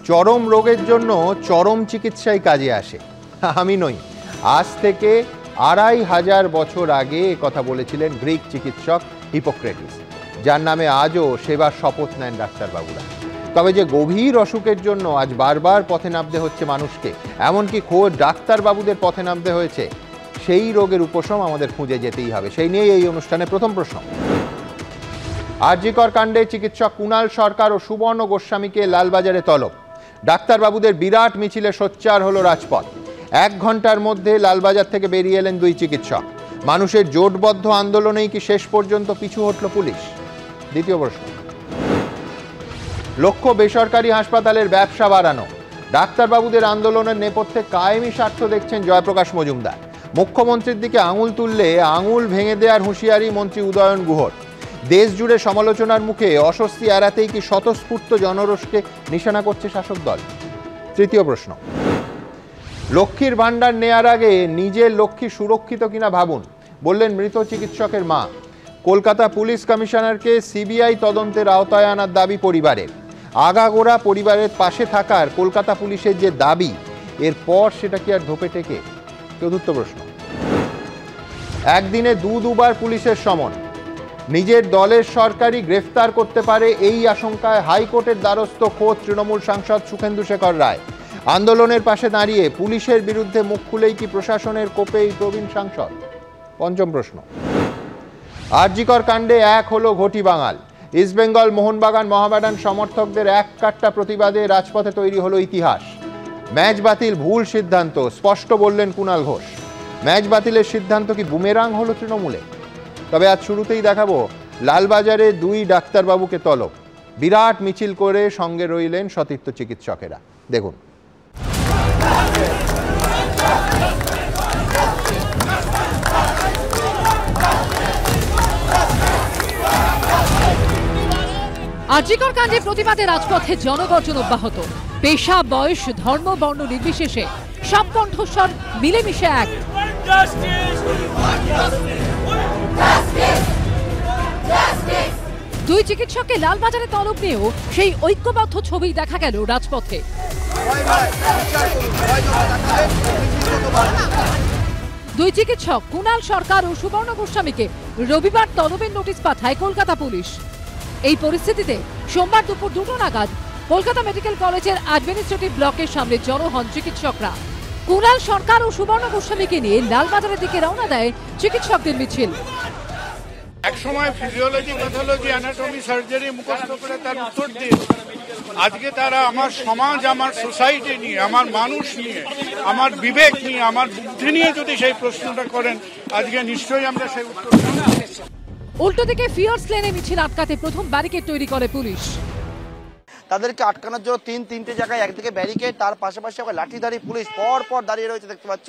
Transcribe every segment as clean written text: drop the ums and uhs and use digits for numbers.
চরম রোগের জন্য চরম চিকিৎসাই কাজে আসে। আমি নই, আজ থেকে 2500 বছর আগে কথা বলেছিলেন গ্রিক চিকিৎসক হিপোক্রেটিস, যার নামে আজও সেবার শপথ নেন ডাক্তারবাবুরা। তবে যে গভীর অসুখের জন্য আজ বারবার পথে নামতে হচ্ছে মানুষকে, এমনকি খোদ ডাক্তারবাবুদের পথে নামতে হয়েছে, সেই রোগের উপশম আমাদের খুঁজে যেতেই হবে। সেই নিয়েই এই অনুষ্ঠানের প্রথম প্রশ্ন। আরজিকর কাণ্ডে চিকিৎসক কুণাল সরকার ও সুবর্ণ গোস্বামীকে লালবাজারে তলব। ডাক্তারবাবুদের বিরাট মিছিলে সোচ্চার হলো রাজপথ। 1 ঘন্টার মধ্যে লালবাজার থেকে বেরিয়ে এলেন 2 চিকিৎসক। মানুষের জোটবদ্ধ আন্দোলনেই কি শেষ পর্যন্ত পিছু হটল পুলিশ? দ্বিতীয় প্রশ্ন। লক্ষ্য বেসরকারি হাসপাতালের ব্যবসা বাড়ানো। ডাক্তারবাবুদের আন্দোলনের নেপথ্যে কায়েমি স্বার্থ দেখছেন জয়প্রকাশ মজুমদার। মুখ্যমন্ত্রীর দিকে আঙুল তুললে আঙুল ভেঙে দেওয়ার হুঁশিয়ারি মন্ত্রী উদয়ন গুহর। দেশ জুড়ে সমালোচনার মুখে অস্বস্তি এড়াতেই কি স্বতঃস্ফূর্ত জনরোষকে নিশানা করছে শাসক দল? তৃতীয় প্রশ্ন। লক্ষ্মীর ভাণ্ডার নেয়ার আগে নিজের লক্ষ্মী সুরক্ষিত কিনা ভাবুন, বললেন মৃত চিকিৎসকের মা। কলকাতা পুলিশ কমিশনারকে সিবিআই তদন্তের আওতায় আনার দাবি পরিবারের। আগাগোড়া পরিবারের পাশে থাকার কলকাতা পুলিশের যে দাবি, এরপর সেটা কি আর ধোপে টেকে? চতুর্থ প্রশ্ন। একদিনে দুবার পুলিশের সমন। নিজের দলের সরকারই গ্রেফতার করতে পারে এই আশঙ্কায় হাইকোর্টের দ্বারস্থ খোদ তৃণমূল সাংসদ সুখেন্দু শেখর রায়। আন্দোলনের পাশে দাঁড়িয়ে পুলিশের বিরুদ্ধে মুখ খুলেই কি প্রশাসনের কোপে এই প্রবীণ সাংসদ? পঞ্চম প্রশ্ন। আরজিকর কাণ্ডে এক হলো ঘটি বাঙাল। ইস্টবেঙ্গল মোহনবাগান মহামেডান সমর্থকদের এক কাট্টা প্রতিবাদে রাজপথে তৈরি হলো ইতিহাস। ম্যাচ বাতিল ভুল সিদ্ধান্ত, স্পষ্ট বললেন কুণাল ঘোষ। ম্যাচ বাতিলের সিদ্ধান্ত কি বুমেরাং হলো তৃণমূলে? তবে আজ শুরুতেই দেখাবো লালবাজারে 2 ডাক্তারবাবুকে তলব। বিরাট মিছিল করে সঙ্গে রইলেন সতীর্থ চিকিৎসকেরা। দেখুন। আরজিকর কাণ্ডে প্রতিবাদে রাজপথে জনগর্জন অব্যাহত। পেশা, বয়স, ধর্ম, বর্ণ নির্বিশেষে সব কণ্ঠস্বর মিলেমিশে এক। 2 চিকিৎসককে লালবাজারে তলব নিয়েও সেই ঐক্যবদ্ধ ছবি দেখা গেল রাজপথে। 2 চিকিৎসক কুণাল সরকার ও সুবর্ণ গোস্বামীকে রবিবার তলবের নোটিশ পাঠায় কলকাতা পুলিশ। এই পরিস্থিতিতে সোমবার দুপুর 2টো নাগাদ কলকাতা মেডিকেল কলেজের অ্যাডমিনিস্ট্রেটিভ ব্লকের সামনে জড়ো হন চিকিৎসকরা। কুণাল সরকার ও সুবর্ণ গোস্বামীকে নিয়ে লালবাজারের দিকে রওনা দেয় চিকিৎসকদের মিছিল। এক সময় ফিজিওলজি, প্যাথোলজি, অ্যানাটমি, সার্জারি মুখস্থ করে তার উত্তর দিয়ে আজকে তারা আমার সমাজ, আমার সোসাইটি নিয়ে, আমার মানুষ নিয়ে, আমার বিবেক নিয়ে, আমার বুদ্ধি নিয়ে যদি সেই প্রশ্নটা করেন, আজকে নিশ্চয়ই আমরা সেই উত্তর। উল্টো দিকে ফিয়ার্স লেনে মিছিল আটকাতে প্রথম ব্যারিকেড তৈরি করে পুলিশ। তাদেরকে আটকানোর জন্য 3-3টে জায়গায় একদিকে ব্যারিকেড, তার পাশাপাশি লাঠিধারী পুলিশ পর দাঁড়িয়ে রয়েছে। দেখতে পাচ্ছ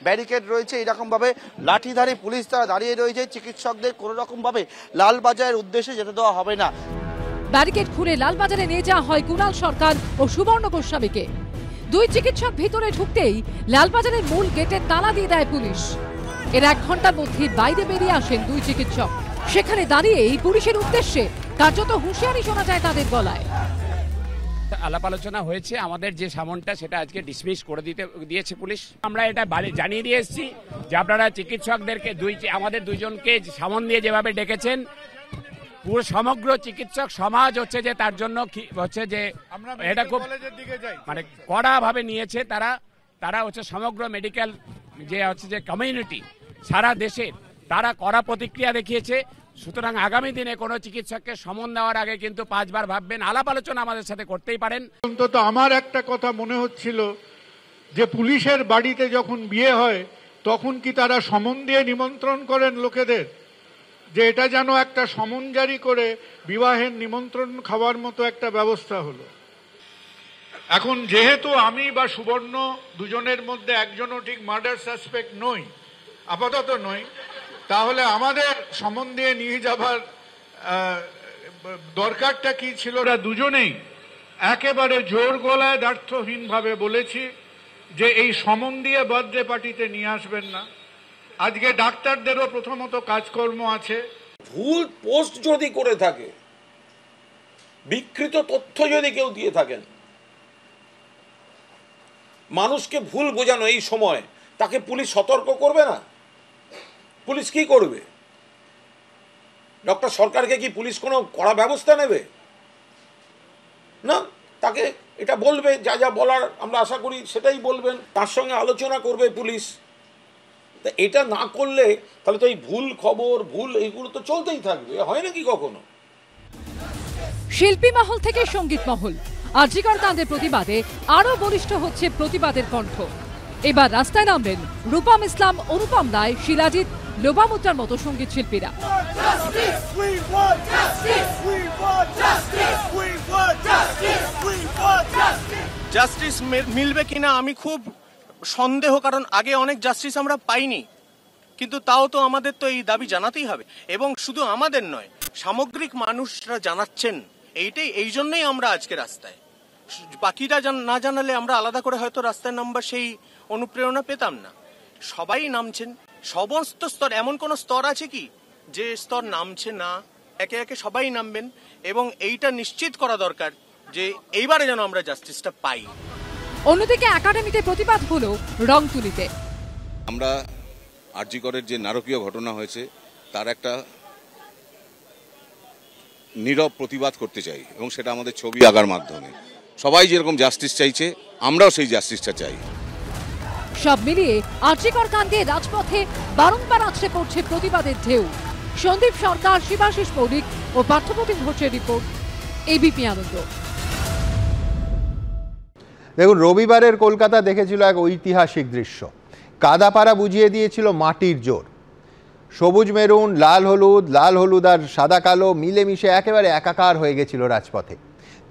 ব্যারিকেড রয়েছে, এরকম ভাবে লাঠিধারী পুলিশ তারা দাঁড়িয়ে রয়েছে। চিকিৎসকদের কোনো রকম ভাবে লালবাজারের উদ্দেশ্যে যেতে দেওয়া হবে না। ব্যারিকেড খুলে লালবাজারে নিয়ে যাওয়া হয় কুণাল সরকার ও সুবর্ণ গোস্বামীকে। 2 চিকিৎসক ভিতরে ঢুকতেই লালবাজারের মূল গেটে তালা দিয়ে দেয় পুলিশ। এর 1 ঘন্টার মধ্যে বাইরে বেরিয়ে আসেন 2 চিকিৎসক। সেখানে দাঁড়িয়ে এই পুলিশের উদ্দেশ্যে কার্যত হুঁশিয়ারি শোনা যায় তাদের গলায়। আলাপ আলোচনা হয়েছে, আমাদের যে সামনটা সেটা আজকে ডিসমিস করে দিয়েছে পুলিশ। আমরা এটা জানিয়ে দিয়ে এসেছি যে আপনারা চিকিৎসকদেরকে আমাদের 2 জনকে সামন দিয়ে যেভাবে ডেকেছেন, পুরো সমগ্র চিকিৎসক সমাজ হচ্ছে যে তার জন্য হচ্ছে যে এটা খুব মানে কড়া ভাবে নিয়েছে। তারা হচ্ছে সমগ্র মেডিকেল যে হচ্ছে যে কমিউনিটি সারা দেশের, তারা কড়া প্রতিক্রিয়া দেখিয়েছে। সুতরাং আগামী দিনে কোনো চিকিৎসককে সমন দেওয়ার আগে কিন্তু 5 বার ভাববেন। আলাপ আলোচনা আমাদের সাথে করতেই পারেন। অন্তত আমার একটা কথা মনে হচ্ছিল যে পুলিশের বাড়িতে যখন বিয়ে হয় তখন কি তারা সমন দিয়ে নিমন্ত্রণ করেন লোকেদের, যে এটা যেন একটা সমন জারি করে বিবাহের নিমন্ত্রণ খাওয়ার মতো একটা ব্যবস্থা হলো। এখন যেহেতু আমি বা সুবর্ণ দুজনের মধ্যে একজনও ঠিক মার্ডার সাসপেক্ট নই, আপাতত নই, তাহলে আমাদের সমন দিয়ে নিয়ে যাবার দরকারটা কি ছিল? ওরা দুজনেই একেবারে জোর গলায় দ্ব্যর্থহীনভাবে বলেছি যে এই সমন দিয়ে বার্থডে পার্টিতে নিয়ে আসবেন না। আজকে ডাক্তারদেরও প্রথমত কাজকর্ম আছে। ভুল পোস্ট যদি করে থাকে বিকৃত তথ্য যদি কেউ দিয়ে থাকেন, মানুষকে ভুল বোঝানো এই সময়, তাকে পুলিশ সতর্ক করবে না? পুলিশ কি করবে? ডক্টর সরকারকে কি পুলিশ কোনো কড়া ব্যবস্থা নেবে না? তাকে এটা বলবে, যা যা বলার আমরা আশা করি সেটাই বলবেন, তার সঙ্গে আলোচনা করবে পুলিশ। তা এটা না করলে তাহলে তো এই ভুল খবর, ভুল এইগুলো তো চলতেই থাকবে, হয় নাকি কখনো? শিল্পী মহল থেকে সঙ্গীত মহল, আরজিকর কাণ্ডের প্রতিবাদে আরো বলিষ্ঠ হচ্ছে প্রতিবাদের কণ্ঠ। এবার রাস্তায় নামবেন রূপম ইসলাম, অনুপম রায়, শিলাজিৎ, লোপামুদ্রার মতো সঙ্গীত শিল্পীরা। জাস্টিস মিলবে কিনা আমি খুব সন্দেহ, কারণ আগে অনেক জাস্টিস আমরা পাইনি, কিন্তু তাও তো আমাদের তো এই দাবি জানাতেই হবে, এবং শুধু আমাদের নয়, সামগ্রিক মানুষরা জানাচ্ছেন। এই জন্যই আমরা আজকে রাস্তায়। বাকিরা না জানালে আমরা আলাদা করে হয়তো রাস্তায় নামবার সেই অনুপ্রেরণা পেতাম না। সবাই নামছেন, সমস্ত স্তর। এমন কোন স্তর আছে কি যে স্তর নামছে না? একে একে সবাই নামবেন, এবং এইটা নিশ্চিত করা দরকার যে এইবারে যেন আমরা জাস্টিসটা পাই। অন্যদিকে একাডেমিতে প্রতিবাদ হলো রংতুলিতে। আমরা আরজিকরের যে নারকীয় ঘটনা হয়েছে তার একটা নীরব প্রতিবাদ করতে চাই, এবং সেটা আমাদের ছবি আঁকার মাধ্যমে। সবাই যেরকম জাস্টিস চাইছে, আমরাও সেই জাস্টিসটা চাই। সব মিলিয়ে আরজিকর কাণ্ডে রাজপথে বারংবার আছড়ে পড়ছে প্রতিবাদের ঢেউ। সন্দীপ সরকার, শিবাশিস মৌলিক ও পার্থপ্রতিম ঘোষের রিপোর্ট, এবিপি আনন্দ। দেখুন, রবিবারের কলকাতা দেখেছিল এক ঐতিহাসিক দৃশ্য। কাদাপাড়া বুঝিয়ে দিয়েছিল মাটির জোর। সবুজ মেরুন, লাল হলুদ আর সাদা কালো মিলেমিশে একেবারে একাকার হয়ে গেছিল রাজপথে।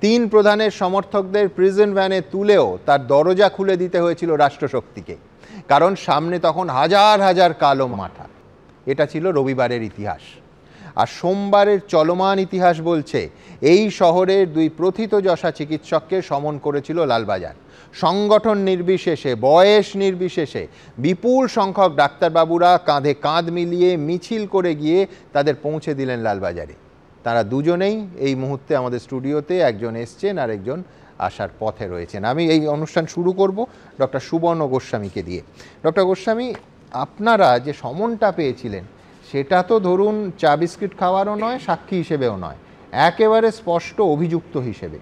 তিন প্রধানের সমর্থকদের প্রিজন ভ্যানে তুলেও তার দরজা খুলে দিতে হয়েছিল রাষ্ট্রশক্তিকে, কারণ সামনে তখন হাজার হাজার কালো মাথা। এটা ছিল রবিবারের ইতিহাস। আর সোমবারের চলমান ইতিহাস বলছে এই শহরের দুই প্রথিতযশা চিকিৎসককে সমন করেছিল লালবাজার। সংগঠন নির্বিশেষে, বয়স নির্বিশেষে বিপুল সংখ্যক ডাক্তারবাবুরা কাঁধে কাঁধ মিলিয়ে মিছিল করে গিয়ে তাদের পৌঁছে দিলেন লালবাজারে। তারা দুজনেই এই মুহূর্তে আমাদের স্টুডিওতে, একজন এসছেন আর একজন আসার পথে রয়েছেন। আমি এই অনুষ্ঠান শুরু করব ডক্টর সুবর্ণ গোস্বামীকে দিয়ে। ডক্টর গোস্বামী, আপনারা যে সমনটা পেয়েছিলেন সেটা তো ধরুন চা বিস্কিট খাওয়ারও নয়, সাক্ষী হিসেবেও নয়, একেবারে স্পষ্ট অভিযুক্ত হিসেবে।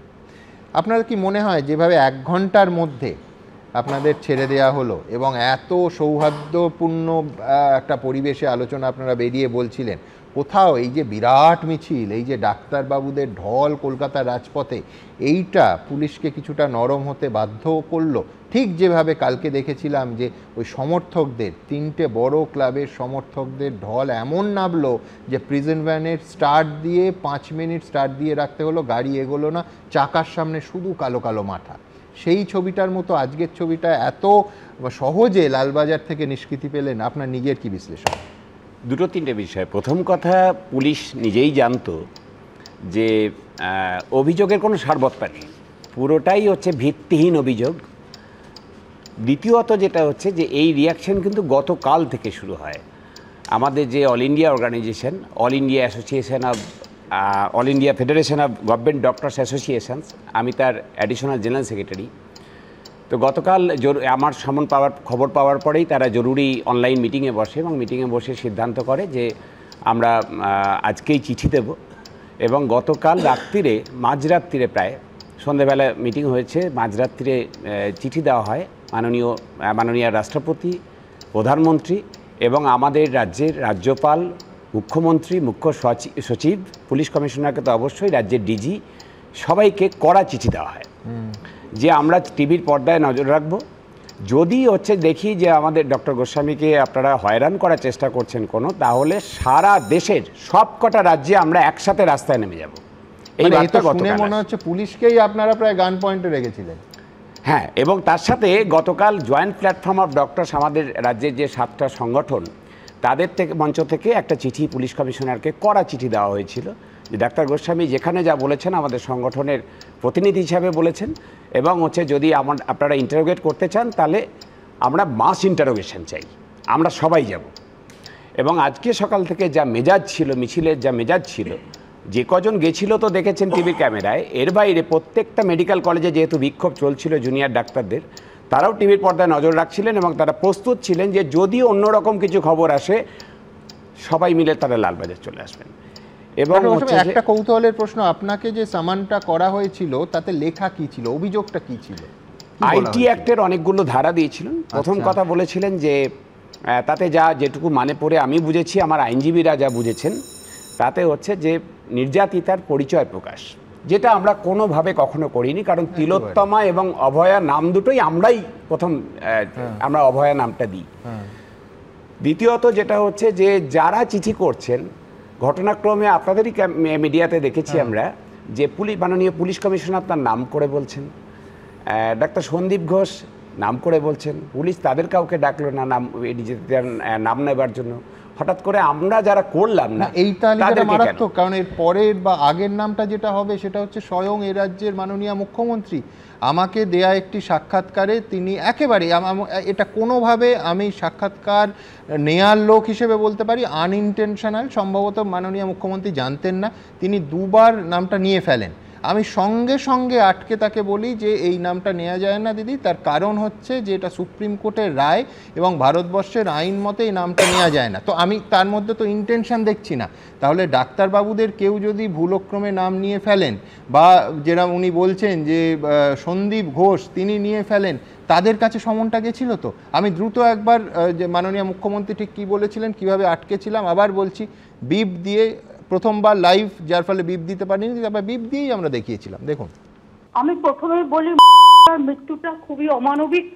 আপনার কি মনে হয় যেভাবে 1 ঘন্টার মধ্যে আপনাদের ছেড়ে দেওয়া হলো এবং এত সৌহার্দ্যপূর্ণ একটা পরিবেশে আলোচনা আপনারা বেরিয়ে বলছিলেন, কোথাও এই যে বিরাট মিছিল, এই যে ডাক্তারবাবুদের ঢল কলকাতার রাজপথে, এইটা পুলিশকে কিছুটা নরম হতে বাধ্য করলো? ঠিক যেভাবে কালকে দেখেছিলাম যে ওই সমর্থকদের, 3টে বড় ক্লাবের সমর্থকদের ঢল এমন নামলো যে প্রিজন ভ্যানের স্টার্ট দিয়ে 5 মিনিট স্টার্ট দিয়ে রাখতে হলো, গাড়ি এগোলো না, চাকার সামনে শুধু কালো কালো মাথা। সেই ছবিটার মতো আজকের ছবিটা এত সহজে লালবাজার থেকে নিষ্কৃতি পেলেন, আপনার নিজের কি বিশ্লেষণ? দুটো তিনটে বিষয়। প্রথম কথা, পুলিশ নিজেই জানতো যে অভিযোগের কোনো সারবত্তা নেই, পুরোটাই হচ্ছে ভিত্তিহীন অভিযোগ। দ্বিতীয়ত যেটা হচ্ছে যে এই রিয়াকশন কিন্তু গতকাল থেকে শুরু হয়। আমাদের যে all India organisation, all India federation of government doctors associations, আমি তার অ্যাডিশনাল জেনারেল সেক্রেটারি। তো গতকাল আমার খবর পাওয়ার পরেই তারা জরুরি অনলাইন মিটিংয়ে বসে, এবং মিটিংয়ে বসে সিদ্ধান্ত করে যে আমরা আজকেই চিঠি দেব। এবং গতকাল রাত্রিরে, মাঝরাত্রিরে, প্রায় সন্ধ্যেবেলা মিটিং হয়েছে, মাঝরাত্রিরে চিঠি দেওয়া হয় মাননীয় রাষ্ট্রপতি, প্রধানমন্ত্রী এবং আমাদের রাজ্যের রাজ্যপাল, মুখ্যমন্ত্রী, মুখ্য সচিব, পুলিশ কমিশনারকে তো অবশ্যই, রাজ্যের ডিজি, সবাইকে কড়া চিঠি দেওয়া হয় যে আমরা টিভির পর্দায় নজর রাখব। যদি দেখি যে আমাদের ডক্টর গোস্বামীকে আপনারা হয়রান করার চেষ্টা করছেন তাহলে সারা দেশের সবকটা রাজ্যে আমরা একসাথে রাস্তায় নেমে যাব। এই বার্তা গতকাল মনে হচ্ছে পুলিশকেই আপনারা প্রায় গান পয়েন্টে রেখেছিলেন। হ্যাঁ, এবং তার সাথে গতকাল জয়েন্ট প্ল্যাটফর্ম অফ ডক্টরস, আমাদের রাজ্যের যে 7টা সংগঠন, তাদের মঞ্চ থেকে একটা চিঠি পুলিশ কমিশনারকে কড়া চিঠি দেওয়া হয়েছিল যে ডাক্তার গোস্বামী যেখানে যা বলেছেন আমাদের সংগঠনের প্রতিনিধি হিসাবে বলেছেন, এবং যদি আপনারা ইন্টারোগেট করতে চান তাহলে আমরা মাস ইন্টারোগেশন চাই, আমরা সবাই যাব। এবং আজকে সকাল থেকে যা মেজাজ ছিল, মিছিলের যা মেজাজ ছিল, যে কজন গেছিল তো দেখেছেন টিভির ক্যামেরায়, এর বাইরে প্রত্যেকটা মেডিকেল কলেজে যেহেতু বিক্ষোভ চলছিল জুনিয়র ডাক্তারদের, তারাও টিভির পর্দায় নজর রাখছিলেন এবং তারা প্রস্তুত ছিলেন যে যদি অন্যরকম কিছু খবর আসে সবাই মিলে তারা লালবাজার চলে আসবেন। এবং একটা কৌতূহলের প্রশ্ন, আপনাকে যে সামানটা করা হয়েছিল তাতে লেখা কি ছিল, অভিযোগটা কি ছিল? আইটি অ্যাক্টের অনেকগুলো ধারা দিয়েছিলেন। প্রথম কথা বলেছিলেন যে তাতে যেটুকু মানে পড়ে আমি বুঝেছি, আমার আইনজীবীরা যা বুঝেছেন, তাতে হচ্ছে যে নির্যাতিতার পরিচয় প্রকাশ, যেটা আমরা কোনোভাবে কখনো করিনি, কারণ তিলোত্তমা এবং অভয়া নাম দুটোই আমরাই প্রথম আমরা অভয়া নামটা দিই। দ্বিতীয়ত যেটা হচ্ছে যে যারা চিঠি করছেন, ঘটনাক্রমে আপনাদেরই মিডিয়াতে দেখেছি আমরা যে মাননীয় পুলিশ কমিশনার তার নাম করে বলছেন, ডাক্তার সন্দীপ ঘোষ নাম করে বলছেন, পুলিশ তাদের কাউকে ডাকলো না নাম নেবার জন্য। হঠাৎ করে আমরা যারা করলাম না, এই তালিকাটা মারাত্মক, কারণ এর পরের বা আগের নামটা যেটা হবে সেটা হচ্ছে স্বয়ং এ রাজ্যের মাননীয় মুখ্যমন্ত্রী। আমাকে দেয়া একটি সাক্ষাৎকারে তিনি একেবারে, এটা কোনোভাবে আমি সাক্ষাৎকার নেয়ার লোক হিসেবে বলতে পারি আনইনটেনশনাল, সম্ভবত মাননীয় মুখ্যমন্ত্রী জানতেন না, তিনি দুবার নামটা নিয়ে ফেলেন। আমি সঙ্গে সঙ্গে আটকে তাকে বলি যে এই নামটা নেওয়া যায় না দিদি, তার কারণ হচ্ছে যে এটা সুপ্রিম কোর্টের রায় এবং ভারতবর্ষের আইন মতে এই নামটা নেওয়া যায় না। তো আমি তার মধ্যে তো ইন্টেনশন দেখছি না। তাহলে ডাক্তারবাবুদের কেউ যদি ভুলক্রমে নাম নিয়ে ফেলেন, বা যেরকম উনি বলছেন যে সন্দীপ ঘোষ তিনি নিয়ে ফেলেন, তাদের কাছে সমনটা গেছিল। তো আমি দ্রুত একবার যে মাননীয় মুখ্যমন্ত্রী ঠিক কী বলেছিলেন, কিভাবে আটকেছিলাম আবার বলছি, বিপ দিয়ে প্রথমবার লাইভ, যার ফলে বিপ দিতে পারিনি, তারপর বিপ দিয়েই আমরা দেখিয়েছিলাম। দেখুন, আমি প্রথমেই বলি মৃত্যুটা খুবই অমানবিক,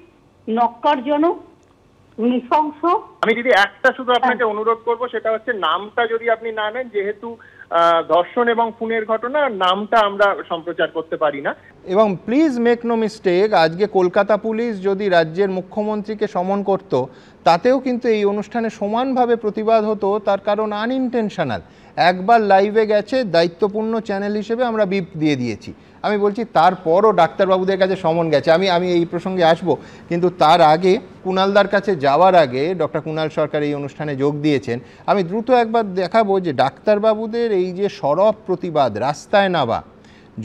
নক্কারজনক, নৃশংস। আমি যদি একটা শুধু আপনাকে অনুরোধ করব, সেটা হচ্ছে নামটা যদি আপনি না নেন, যেহেতু ধর্ষণ এবং খুনের ঘটনা, নামটা আমরা সম্প্রচার করতে পারি না। এবং প্লিজ মেক নো মিস্টেক, আজকে কলকাতা পুলিশ যদি রাজ্যের মুখ্যমন্ত্রীকে সমন করত, তাতেও কিন্তু এই অনুষ্ঠানে সমানভাবে প্রতিবাদ হতো, তার কারণ আনইনটেনশনাল। একবার লাইভে গেছে, দায়িত্বপূর্ণ চ্যানেল হিসেবে আমরা বিপ দিয়ে দিয়েছি। আমি বলছি তারপরও ডাক্তারবাবুদের কাছে সমন গেছে। আমি এই প্রসঙ্গে আসব, কিন্তু তার আগে কুণালদার কাছে যাওয়ার আগে ডক্টর কুণাল সরকার এই অনুষ্ঠানে যোগ দিয়েছেন। আমি দ্রুত একবার দেখাবো যে ডাক্তারবাবুদের এই যে সরব প্রতিবাদ, রাস্তায় নামা,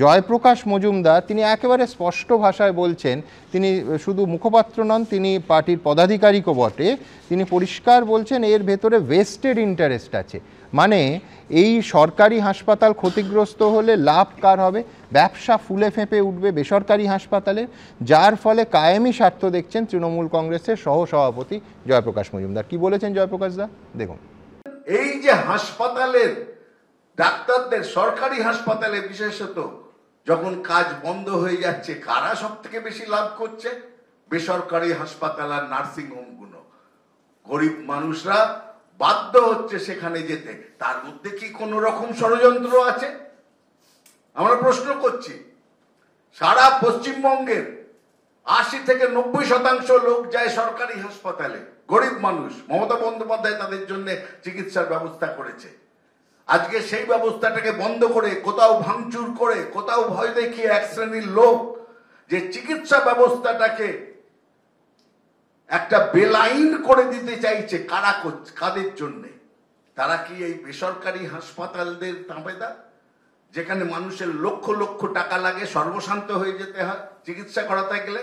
জয়প্রকাশ মজুমদার তিনি একেবারে স্পষ্ট ভাষায় বলছেন, তিনি শুধু মুখপাত্র নন, তিনি পার্টির পদাধিকারিকও বটে, তিনি পরিষ্কার বলছেন এর ভেতরে ভেস্টেড ইন্টারেস্ট আছে। মানে এই সরকারি হাসপাতাল ক্ষতিগ্রস্ত হলে লাভ কার হবে? ব্যবসা ফুলে ফেঁপে উঠবে বেসরকারি হাসপাতালে, যার ফলে কায়েমি স্বার্থ দেখছেন তৃণমূল কংগ্রেসের সহসভাপতি জয়প্রকাশ মজুমদার। কি বলেছেন জয়প্রকাশ দা, দেখুন। এই যে হাসপাতালের ডাক্তারদের, সরকারি হাসপাতালে বিশেষত যখন কাজ বন্ধ হয়ে যাচ্ছে, কারা সব থেকে বেশি লাভ করছে? বেসরকারি হাসপাতাল আর নার্সিং হোমগুলো। গরিব মানুষরা বাধ্য হচ্ছে সেখানে যেতে। তার মধ্যে কি কোনো রকম ষড়যন্ত্র আছে? আমরা প্রশ্ন করছি। সারা পশ্চিমবঙ্গের 80 থেকে 90% লোক যায় সরকারি হাসপাতালে, গরিব মানুষ। মমতা বন্দ্যোপাধ্যায় তাদের জন্য চিকিৎসার ব্যবস্থা করেছে। আজকে সেই ব্যবস্থাটাকে বন্ধ করে, কোথাও ভাঙচুর করে, কোথাও ভয় দেখিয়ে এক শ্রেণীর লোক যে চিকিৎসা ব্যবস্থাটাকে একটা বেলাইন করে দিতে চাইছে, কাদের জন্য? তারা কি এই বেসরকারি হাসপাতালদের তাবেদার, যেখানে মানুষের লক্ষ লক্ষ টাকা লাগে, সর্বশান্ত হয়ে যেতে হয় চিকিৎসা করাতে গেলে?